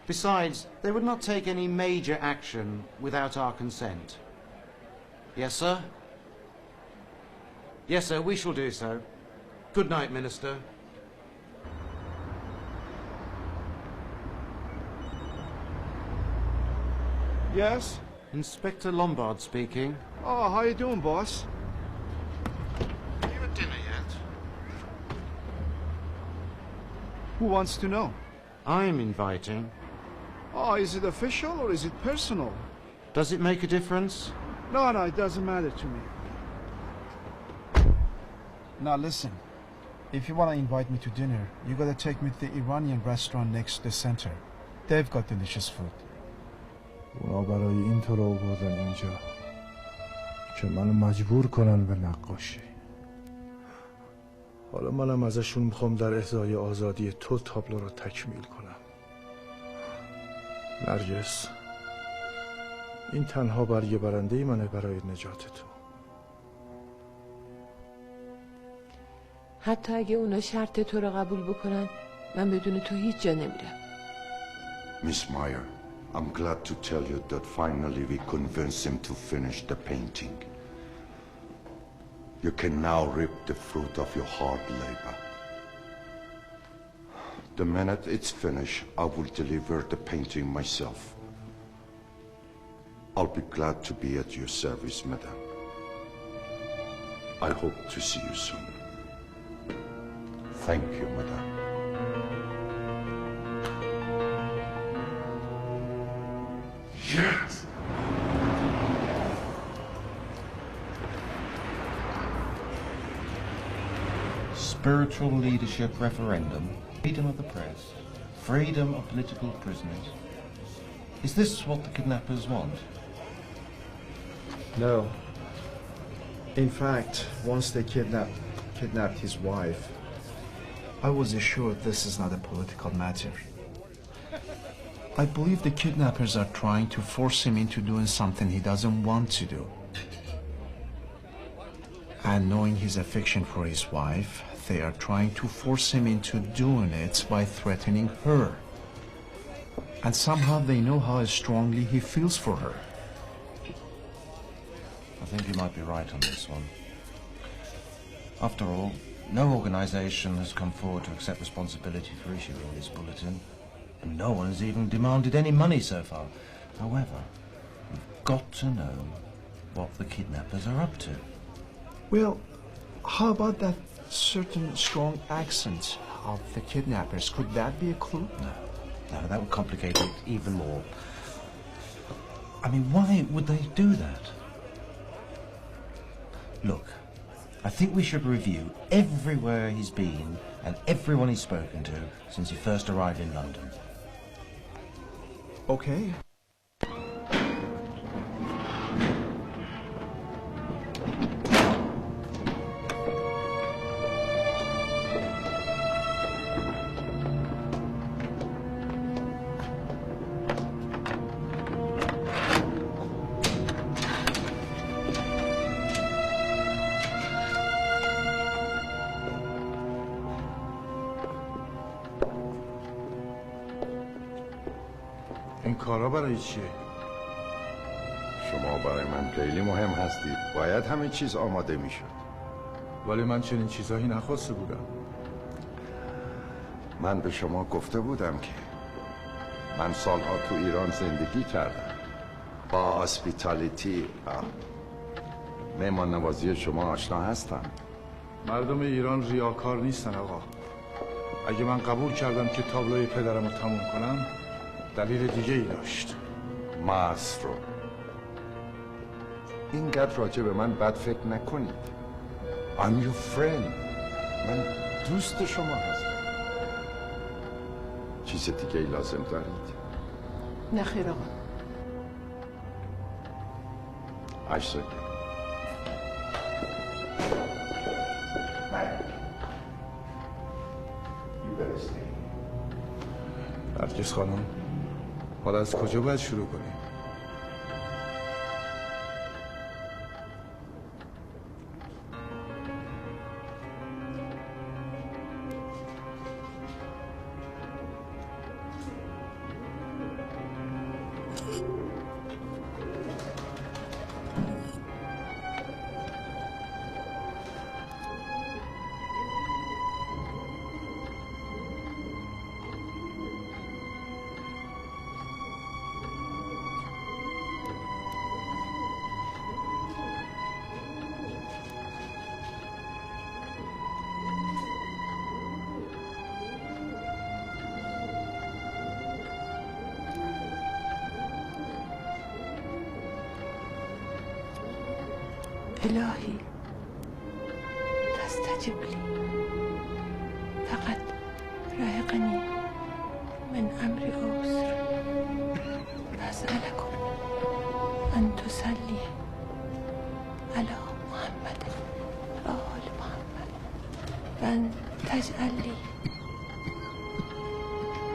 Besides, they would not take any major action without our consent. Yes, sir? Yes, sir, we shall do so. Good night, Minister. Yes? Inspector Lombard speaking. Oh, how you doing, boss? Are you at dinner yet? Who wants to know? I'm inviting. Oh, is it official or is it personal? Does it make a difference? No, it doesn't matter to me. Now listen, if you want to invite me to dinner, you gotta take me to the Iranian restaurant next to the center. They've got delicious food. اونا برای این تو رو آوردن اینجا که منو مجبور کنن به نقاشی. حالا منم ازشون میخوام در ازای آزادی تو تابلو رو تکمیل کنم. نرگس، این تنها برگ برنده منه برای نجات تو. حتی اگه اونا شرط تو رو قبول بکنن من بدون تو هیچ جا نمیرم. Miss Meyer, I'm glad to tell you that finally we convinced him to finish the painting. You can now reap the fruit of your hard labor. The minute it's finished, I will deliver the painting myself. I'll be glad to be at your service, madam. I hope to see you soon. Thank you, madam. Yes! Spiritual leadership referendum, freedom of the press, freedom of political prisoners. Is this what the kidnappers want? No. In fact, once they kidnapped his wife, I was assured this is not a political matter. I believe the kidnappers are trying to force him into doing something he doesn't want to do. And knowing his affection for his wife, they are trying to force him into doing it by threatening her. And somehow they know how strongly he feels for her. I think you might be right on this one. After all, no organization has come forward to accept responsibility for issuing this bulletin, and no one has even demanded any money so far. However, we've got to know what the kidnappers are up to. Well, how about that certain strong accent of the kidnappers? Could that be a clue? No, that would complicate it even more. I mean, why would they do that? Look, I think we should review everywhere he's been and everyone he's spoken to since he first arrived in London. Okay. این کارا برای چیه؟ شما برای من خیلی مهم هستید. باید همه چیز آماده میشد. ولی من چنین چیزایی نخواسته بودم. من به شما گفته بودم که من سالها تو ایران زندگی کردم. با هاسپیتالیتی مهمان نوازی شما آشنا هستم. مردم ایران ریاکار نیستن آقا. اگه من قبول کردم که تابلوی پدرم رو تموم کنم دلیل دیگه ای داشت. ماسرو، اینقدر راجع به من بد فکر نکنید. I'm your friend. من دوست شما هستم. چیز دیگه ای لازم دارید؟ نه خیر آقا. عجزه. نرگس خانم، حالا از کجا باید شروع کنیم؟ إلهي فاستجب لي فقد راهقني من أمر أسر فأسألكم أن تصلي على محمد وآل محمد وأن تجعل لي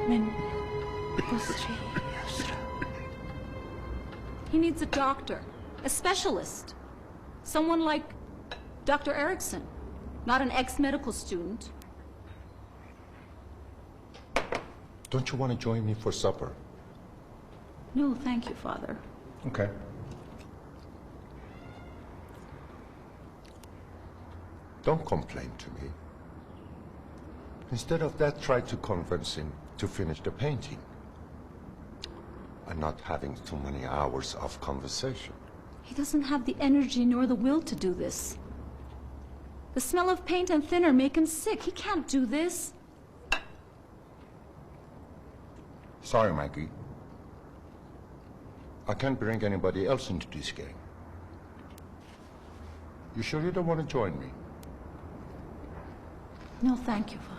من أسري يسرا. He needs a doctor, a specialist. Someone like Dr. Erickson, not an ex-medical student. Don't you want to join me for supper? No, thank you, Father. Okay. Don't complain to me. Instead of that, try to convince him to finish the painting. And not having too many hours of conversation. He doesn't have the energy nor the will to do this. The smell of paint and thinner make him sick. He can't do this. Sorry, Maggie. I can't bring anybody else into this game. You sure you don't want to join me? No, thank you, Father.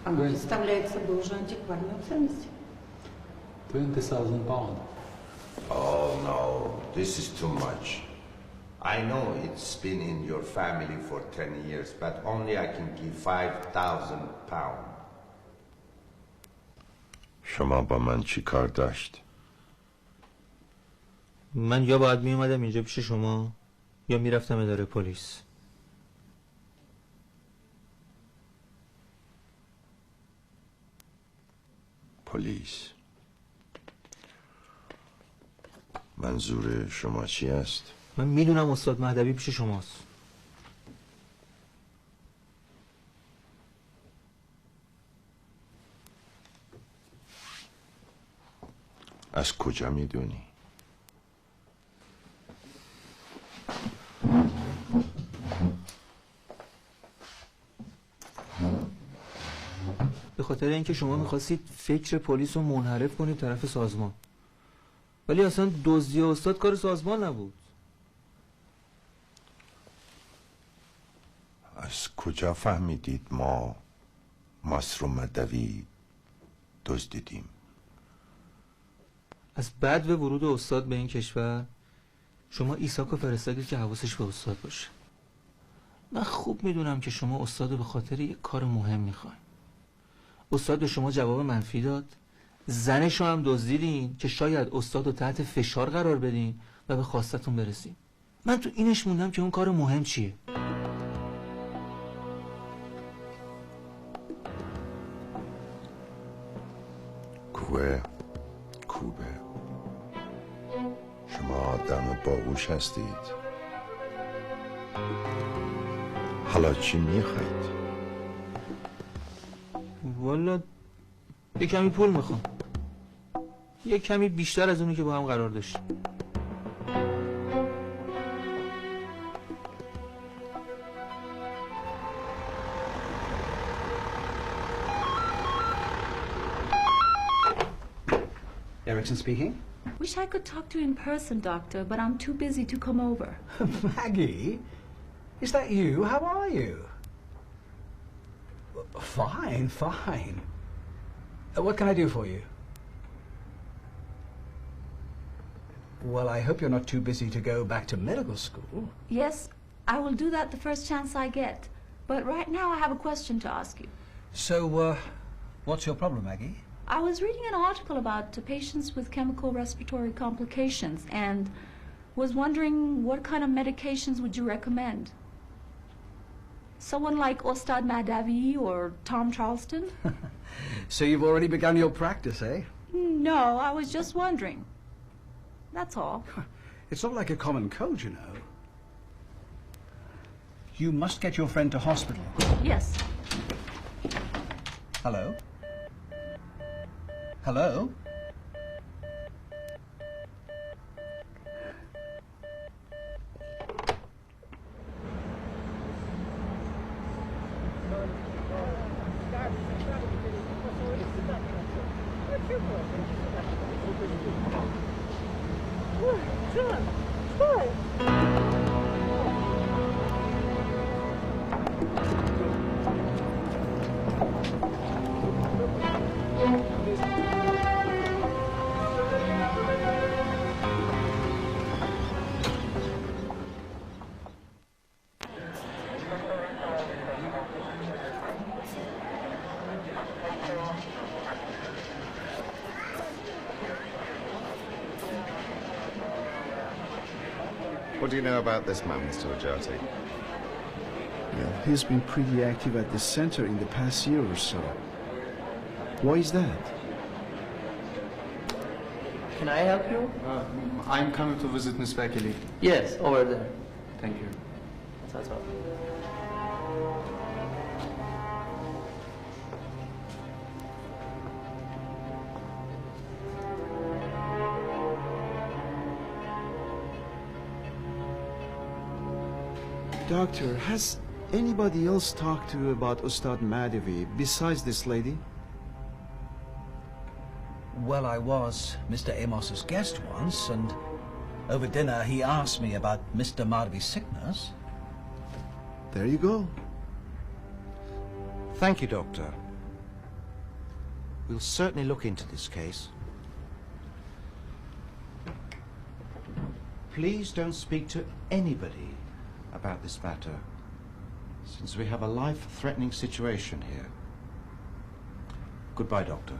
Оно представляет собой уже антикварную ценность. 20,000 pounds. Oh no, this is too much. I know it's been in your family for 10 years, but only I can give 5,000 pounds. شما با من چی کار داشت؟ من یا باید می اومدم اینجا پیش شما یا میرفتم اداره پلیس. پلیس؟ منظور شما چی است؟ من میدونم استاد مهدوی پیش شماست. از کجا میدونی؟ به خاطر اینکه شما میخواستید فکر پلیس رو منحرف کنید طرف سازمان، ولی اصلا دزدی استاد کار سازمان نبود. از کجا فهمیدید ما مصر و مهدوی دزدیدیم؟ از بعد به ورود استاد به این کشور شما ایساکو فرستادید که حواسش به استاد باشه. من خوب میدونم که شما استاد رو به خاطر یک کار مهم میخواین. استاد به شما جواب منفی داد، زنشو هم دزدیدین که شاید استادو تحت فشار قرار بدین و به خواستتون برسین. من تو اینش موندم که اون کار مهم چیه. کوبه شما آدم باهوش هستید. حالا چی میخواید؟ والا یه کمی پول میخوام، یه کمی بیشتر از اونی که با هم قرار داشتیم. Erickson speaking. Wish I could talk to you in person, doctor, but I'm too busy to come over. Maggie, is that you? How are you? Fine, fine. What can I do for you? Well, I hope you're not too busy to go back to medical school. Yes, I will do that the first chance I get. But right now I have a question to ask you. So, what's your problem, Maggie? I was reading an article about patients with chemical respiratory complications and was wondering what kind of medications would you recommend? Someone like Ustad Mehdوی or Tom Charleston? So you've already begun your practice, eh? No, I was just wondering. That's all. It's not like a common cold, you know. You must get your friend to hospital. Yes. Hello? Hello? What do you know about this man, Mr. Ojati? Well, he's been pretty active at the center in the past year or so. Why is that? Can I help you? I'm coming to visit Miss Bekele. Yes, over there. Thank you. That's all. Doctor, has anybody else talked to you about Ustad Mehdوی besides this lady? Well, I was Mr. Amos's guest once, and over dinner he asked me about Mr. Mehdوi's sickness. There you go. Thank you, Doctor. We'll certainly look into this case. Please don't speak to anybody about this matter, since we have a life-threatening situation here. Goodbye, Doctor.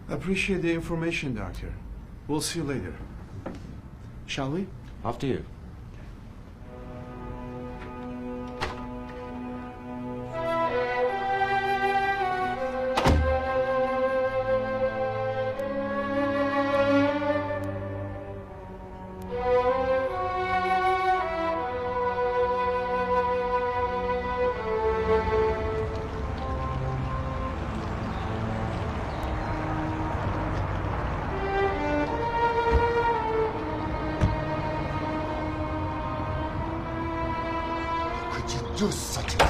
Appreciate the information, Doctor. We'll see you later. Shall we? After you. Do such a thing.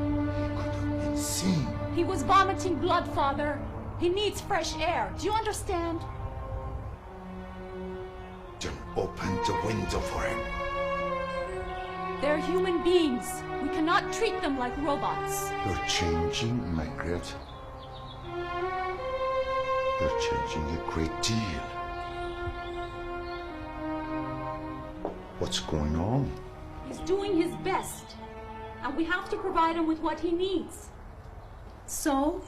He could have been seen. He was vomiting blood, Father. He needs fresh air. Do you understand? Then open the window for him. They're human beings. We cannot treat them like robots. You're changing, Margaret. You're changing a great deal. What's going on? He's doing his best, and we have to provide him with what he needs. So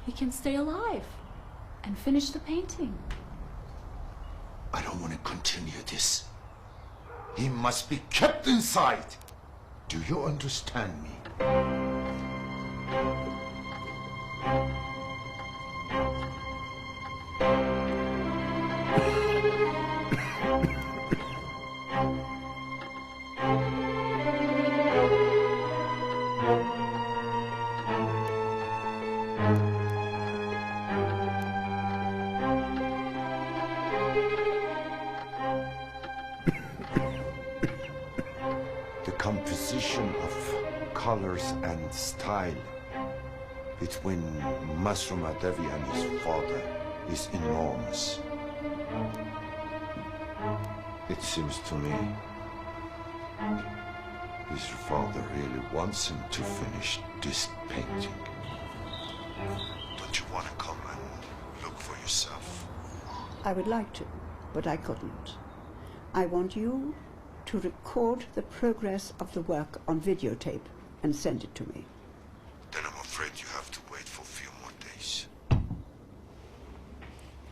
he can stay alive and finish the painting. I don't want to continue this. He must be kept inside. Do you understand me? Colors and style between Mehdوی and his father is enormous. It seems to me his father really wants him to finish this painting. Don't you want to come and look for yourself? I would like to, but I couldn't. I want you to record the progress of the work on videotape and send it to me. Then I'm afraid you have to wait for a few more days.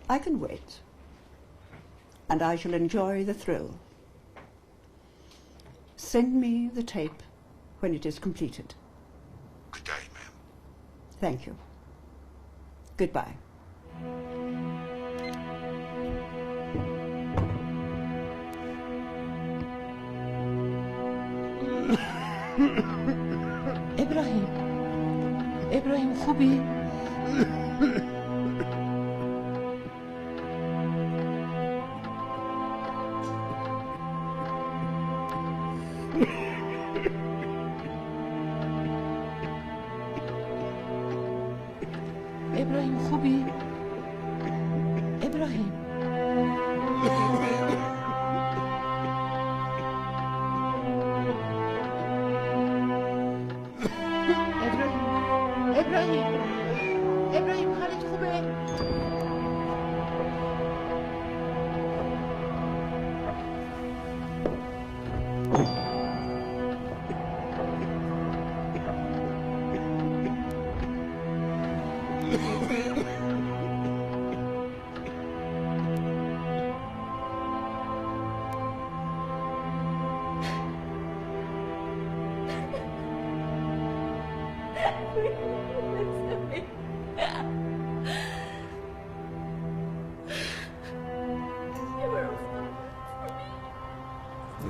I can wait, and I shall enjoy the thrill. Send me the tape when it is completed. Good day, ma'am. Thank you. Goodbye. ابراهیم خوبی؟ ابراهیم خوبی؟ ابراهیم ابراهیم حالت خوبه؟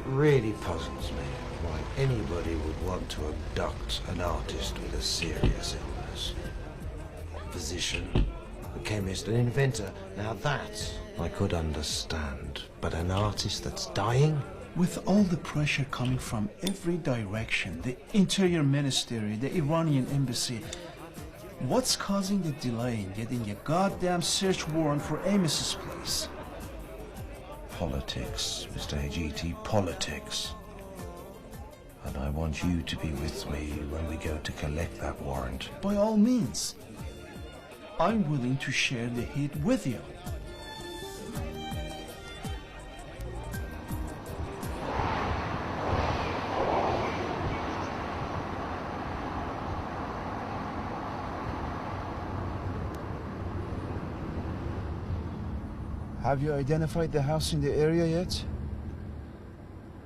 Really puzzles me why anybody would want to abduct an artist with a serious illness. A physician, a chemist, an inventor. Now that I could understand. But an artist that's dying? With all the pressure coming from every direction, the Interior Ministry, the Iranian embassy, what's causing the delay in getting a goddamn search warrant for Amos's place? Politics, Mr. Hajiti, politics. And I want you to be with me when we go to collect that warrant. By all means. I'm willing to share the heat with you. Have you identified the house in the area yet?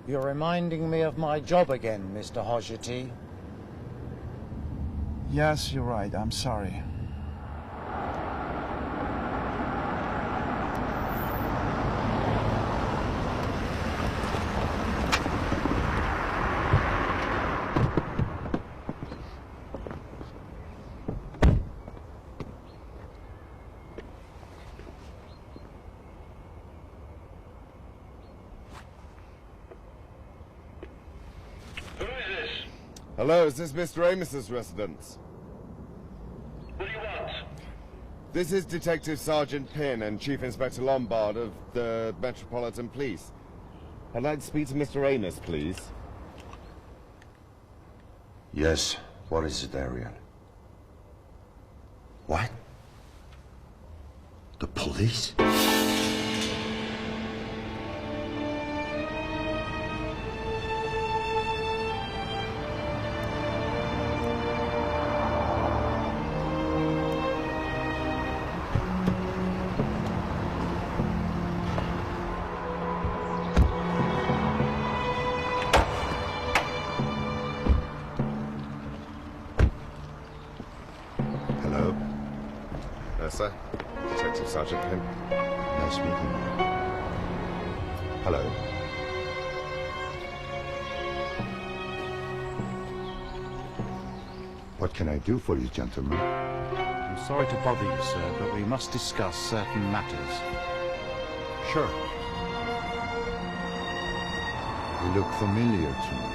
You're reminding me of my job again, Mr. Hajiti. Yes, you're right. I'm sorry. Hello, is this Mr. Amos's residence? What do you want? This is Detective Sergeant Pinn and Chief Inspector Lombard of the Metropolitan Police. I'd like to speak to Mr. Amos, please. Yes, what is it, Arian? What? The police? sir. Detective Sergeant Penn. Nice meeting you. Hello. What can I do for you, gentlemen? I'm sorry to bother you, sir, but we must discuss certain matters. Sure. You look familiar to me.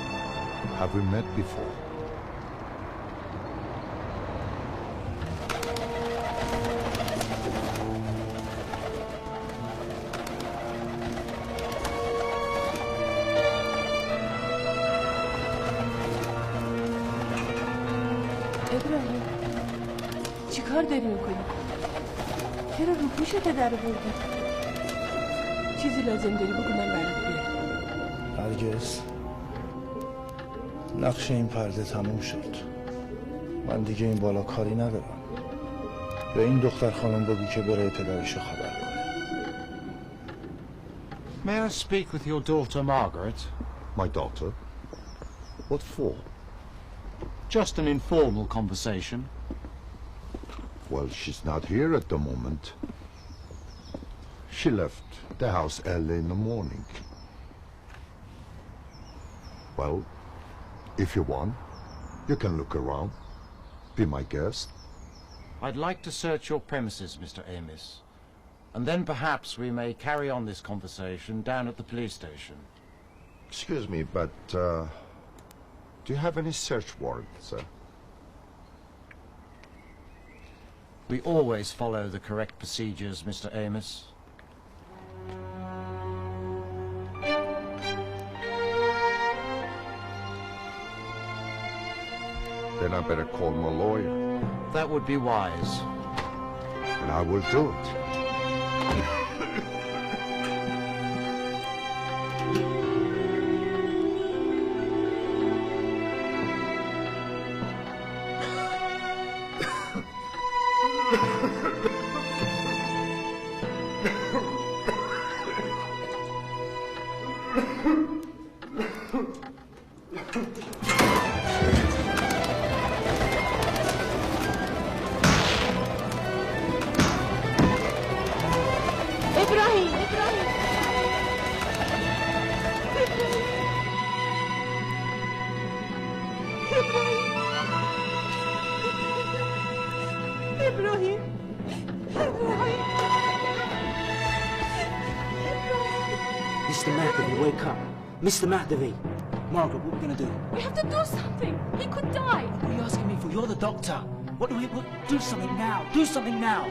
Have we met before? ابراهیم چی کار داری میکنی؟ چرا رو پوشت در آوردی؟ چیزی لازم داری بگو من برات بیارم. هرگز. نقش این پرده تموم شد. من دیگه این بالا کاری ندارم. به این دختر خانم بگو که برای پدرشو خبر کنه. May I speak with your daughter, Margaret? My daughter? What for? Just an informal conversation. Well, she's not here at the moment. She left the house early in the morning. Well, if you want, you can look around. Be my guest. I'd like to search your premises, Mr. Amos. And then perhaps we may carry on this conversation down at the police station. Excuse me, but, do you have any search warrant, sir? We always follow the correct procedures, Mr. Amos. Then I better call my lawyer. That would be wise. And I will do it. Mr. Mehdovi, wake up. Mr. Mehdovi. Margaret, what are we going to do? We have to do something. He could die. What are you asking me for? You're the doctor. What do we... do something now. Do something now.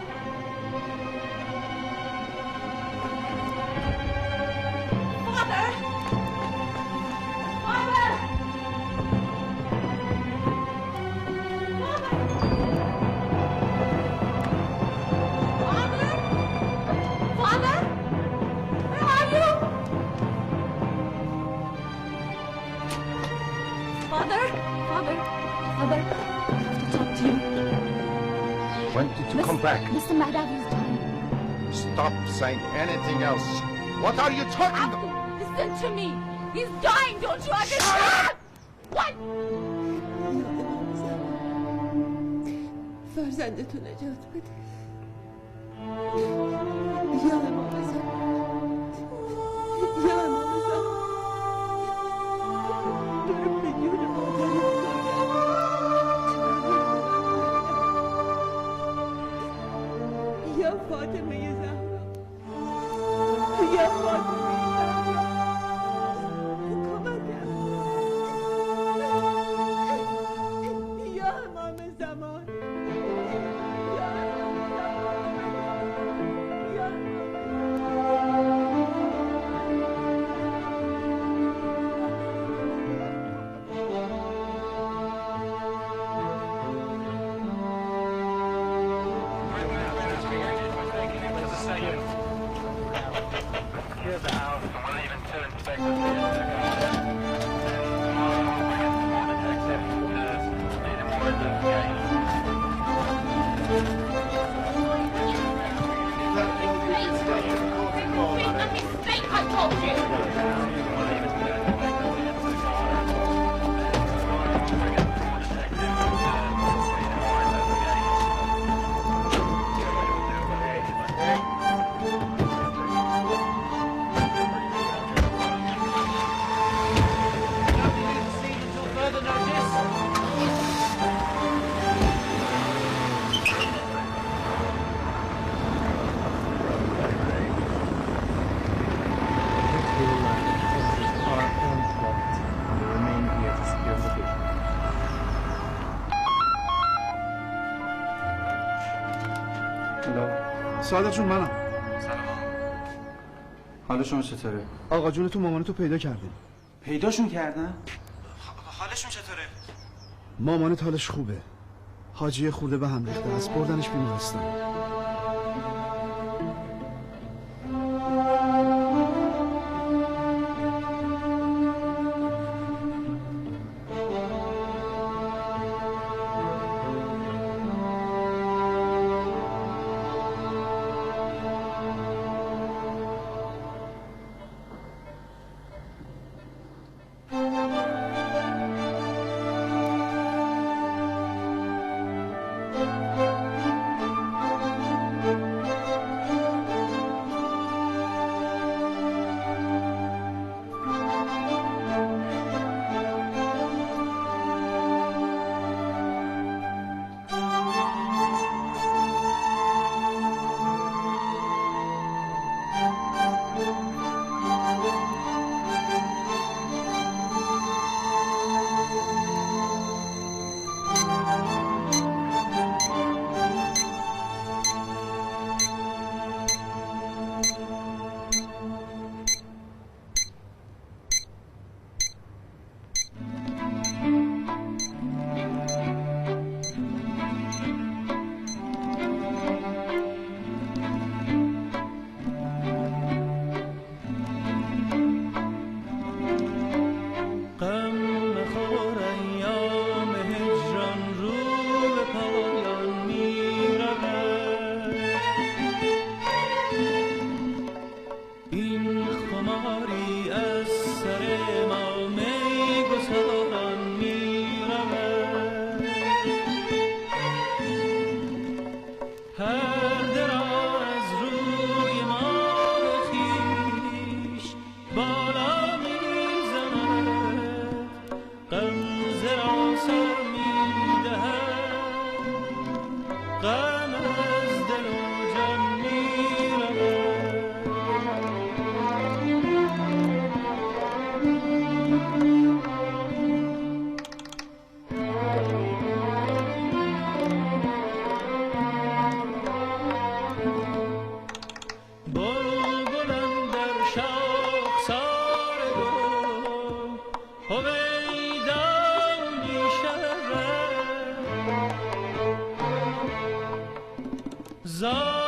Father! Father! Father! Where are you? Father? Father? Father? I have to talk to you. When did you come back? Mr. Mehdovi is dying. Stop saying anything else. What are you talking about? Listen to me. He's dying, don't you understand? What? فرزندتو نجات بده. یا امام زمان. یا امام زمان. برو بدون مادرت بگم. یا فاطمه زهرا. یا فاطمه زهرا. کمکم. یا امام زمان. صادق جون منم. سلام. حالشون چطوره؟ آقا جون تو مامانتو پیدا کردیم. پیداشون کردن؟ حالشون چطوره؟ مامانت حالش خوبه. حاجی خورده به هم ریخته است، بردنش بیمارستان. زار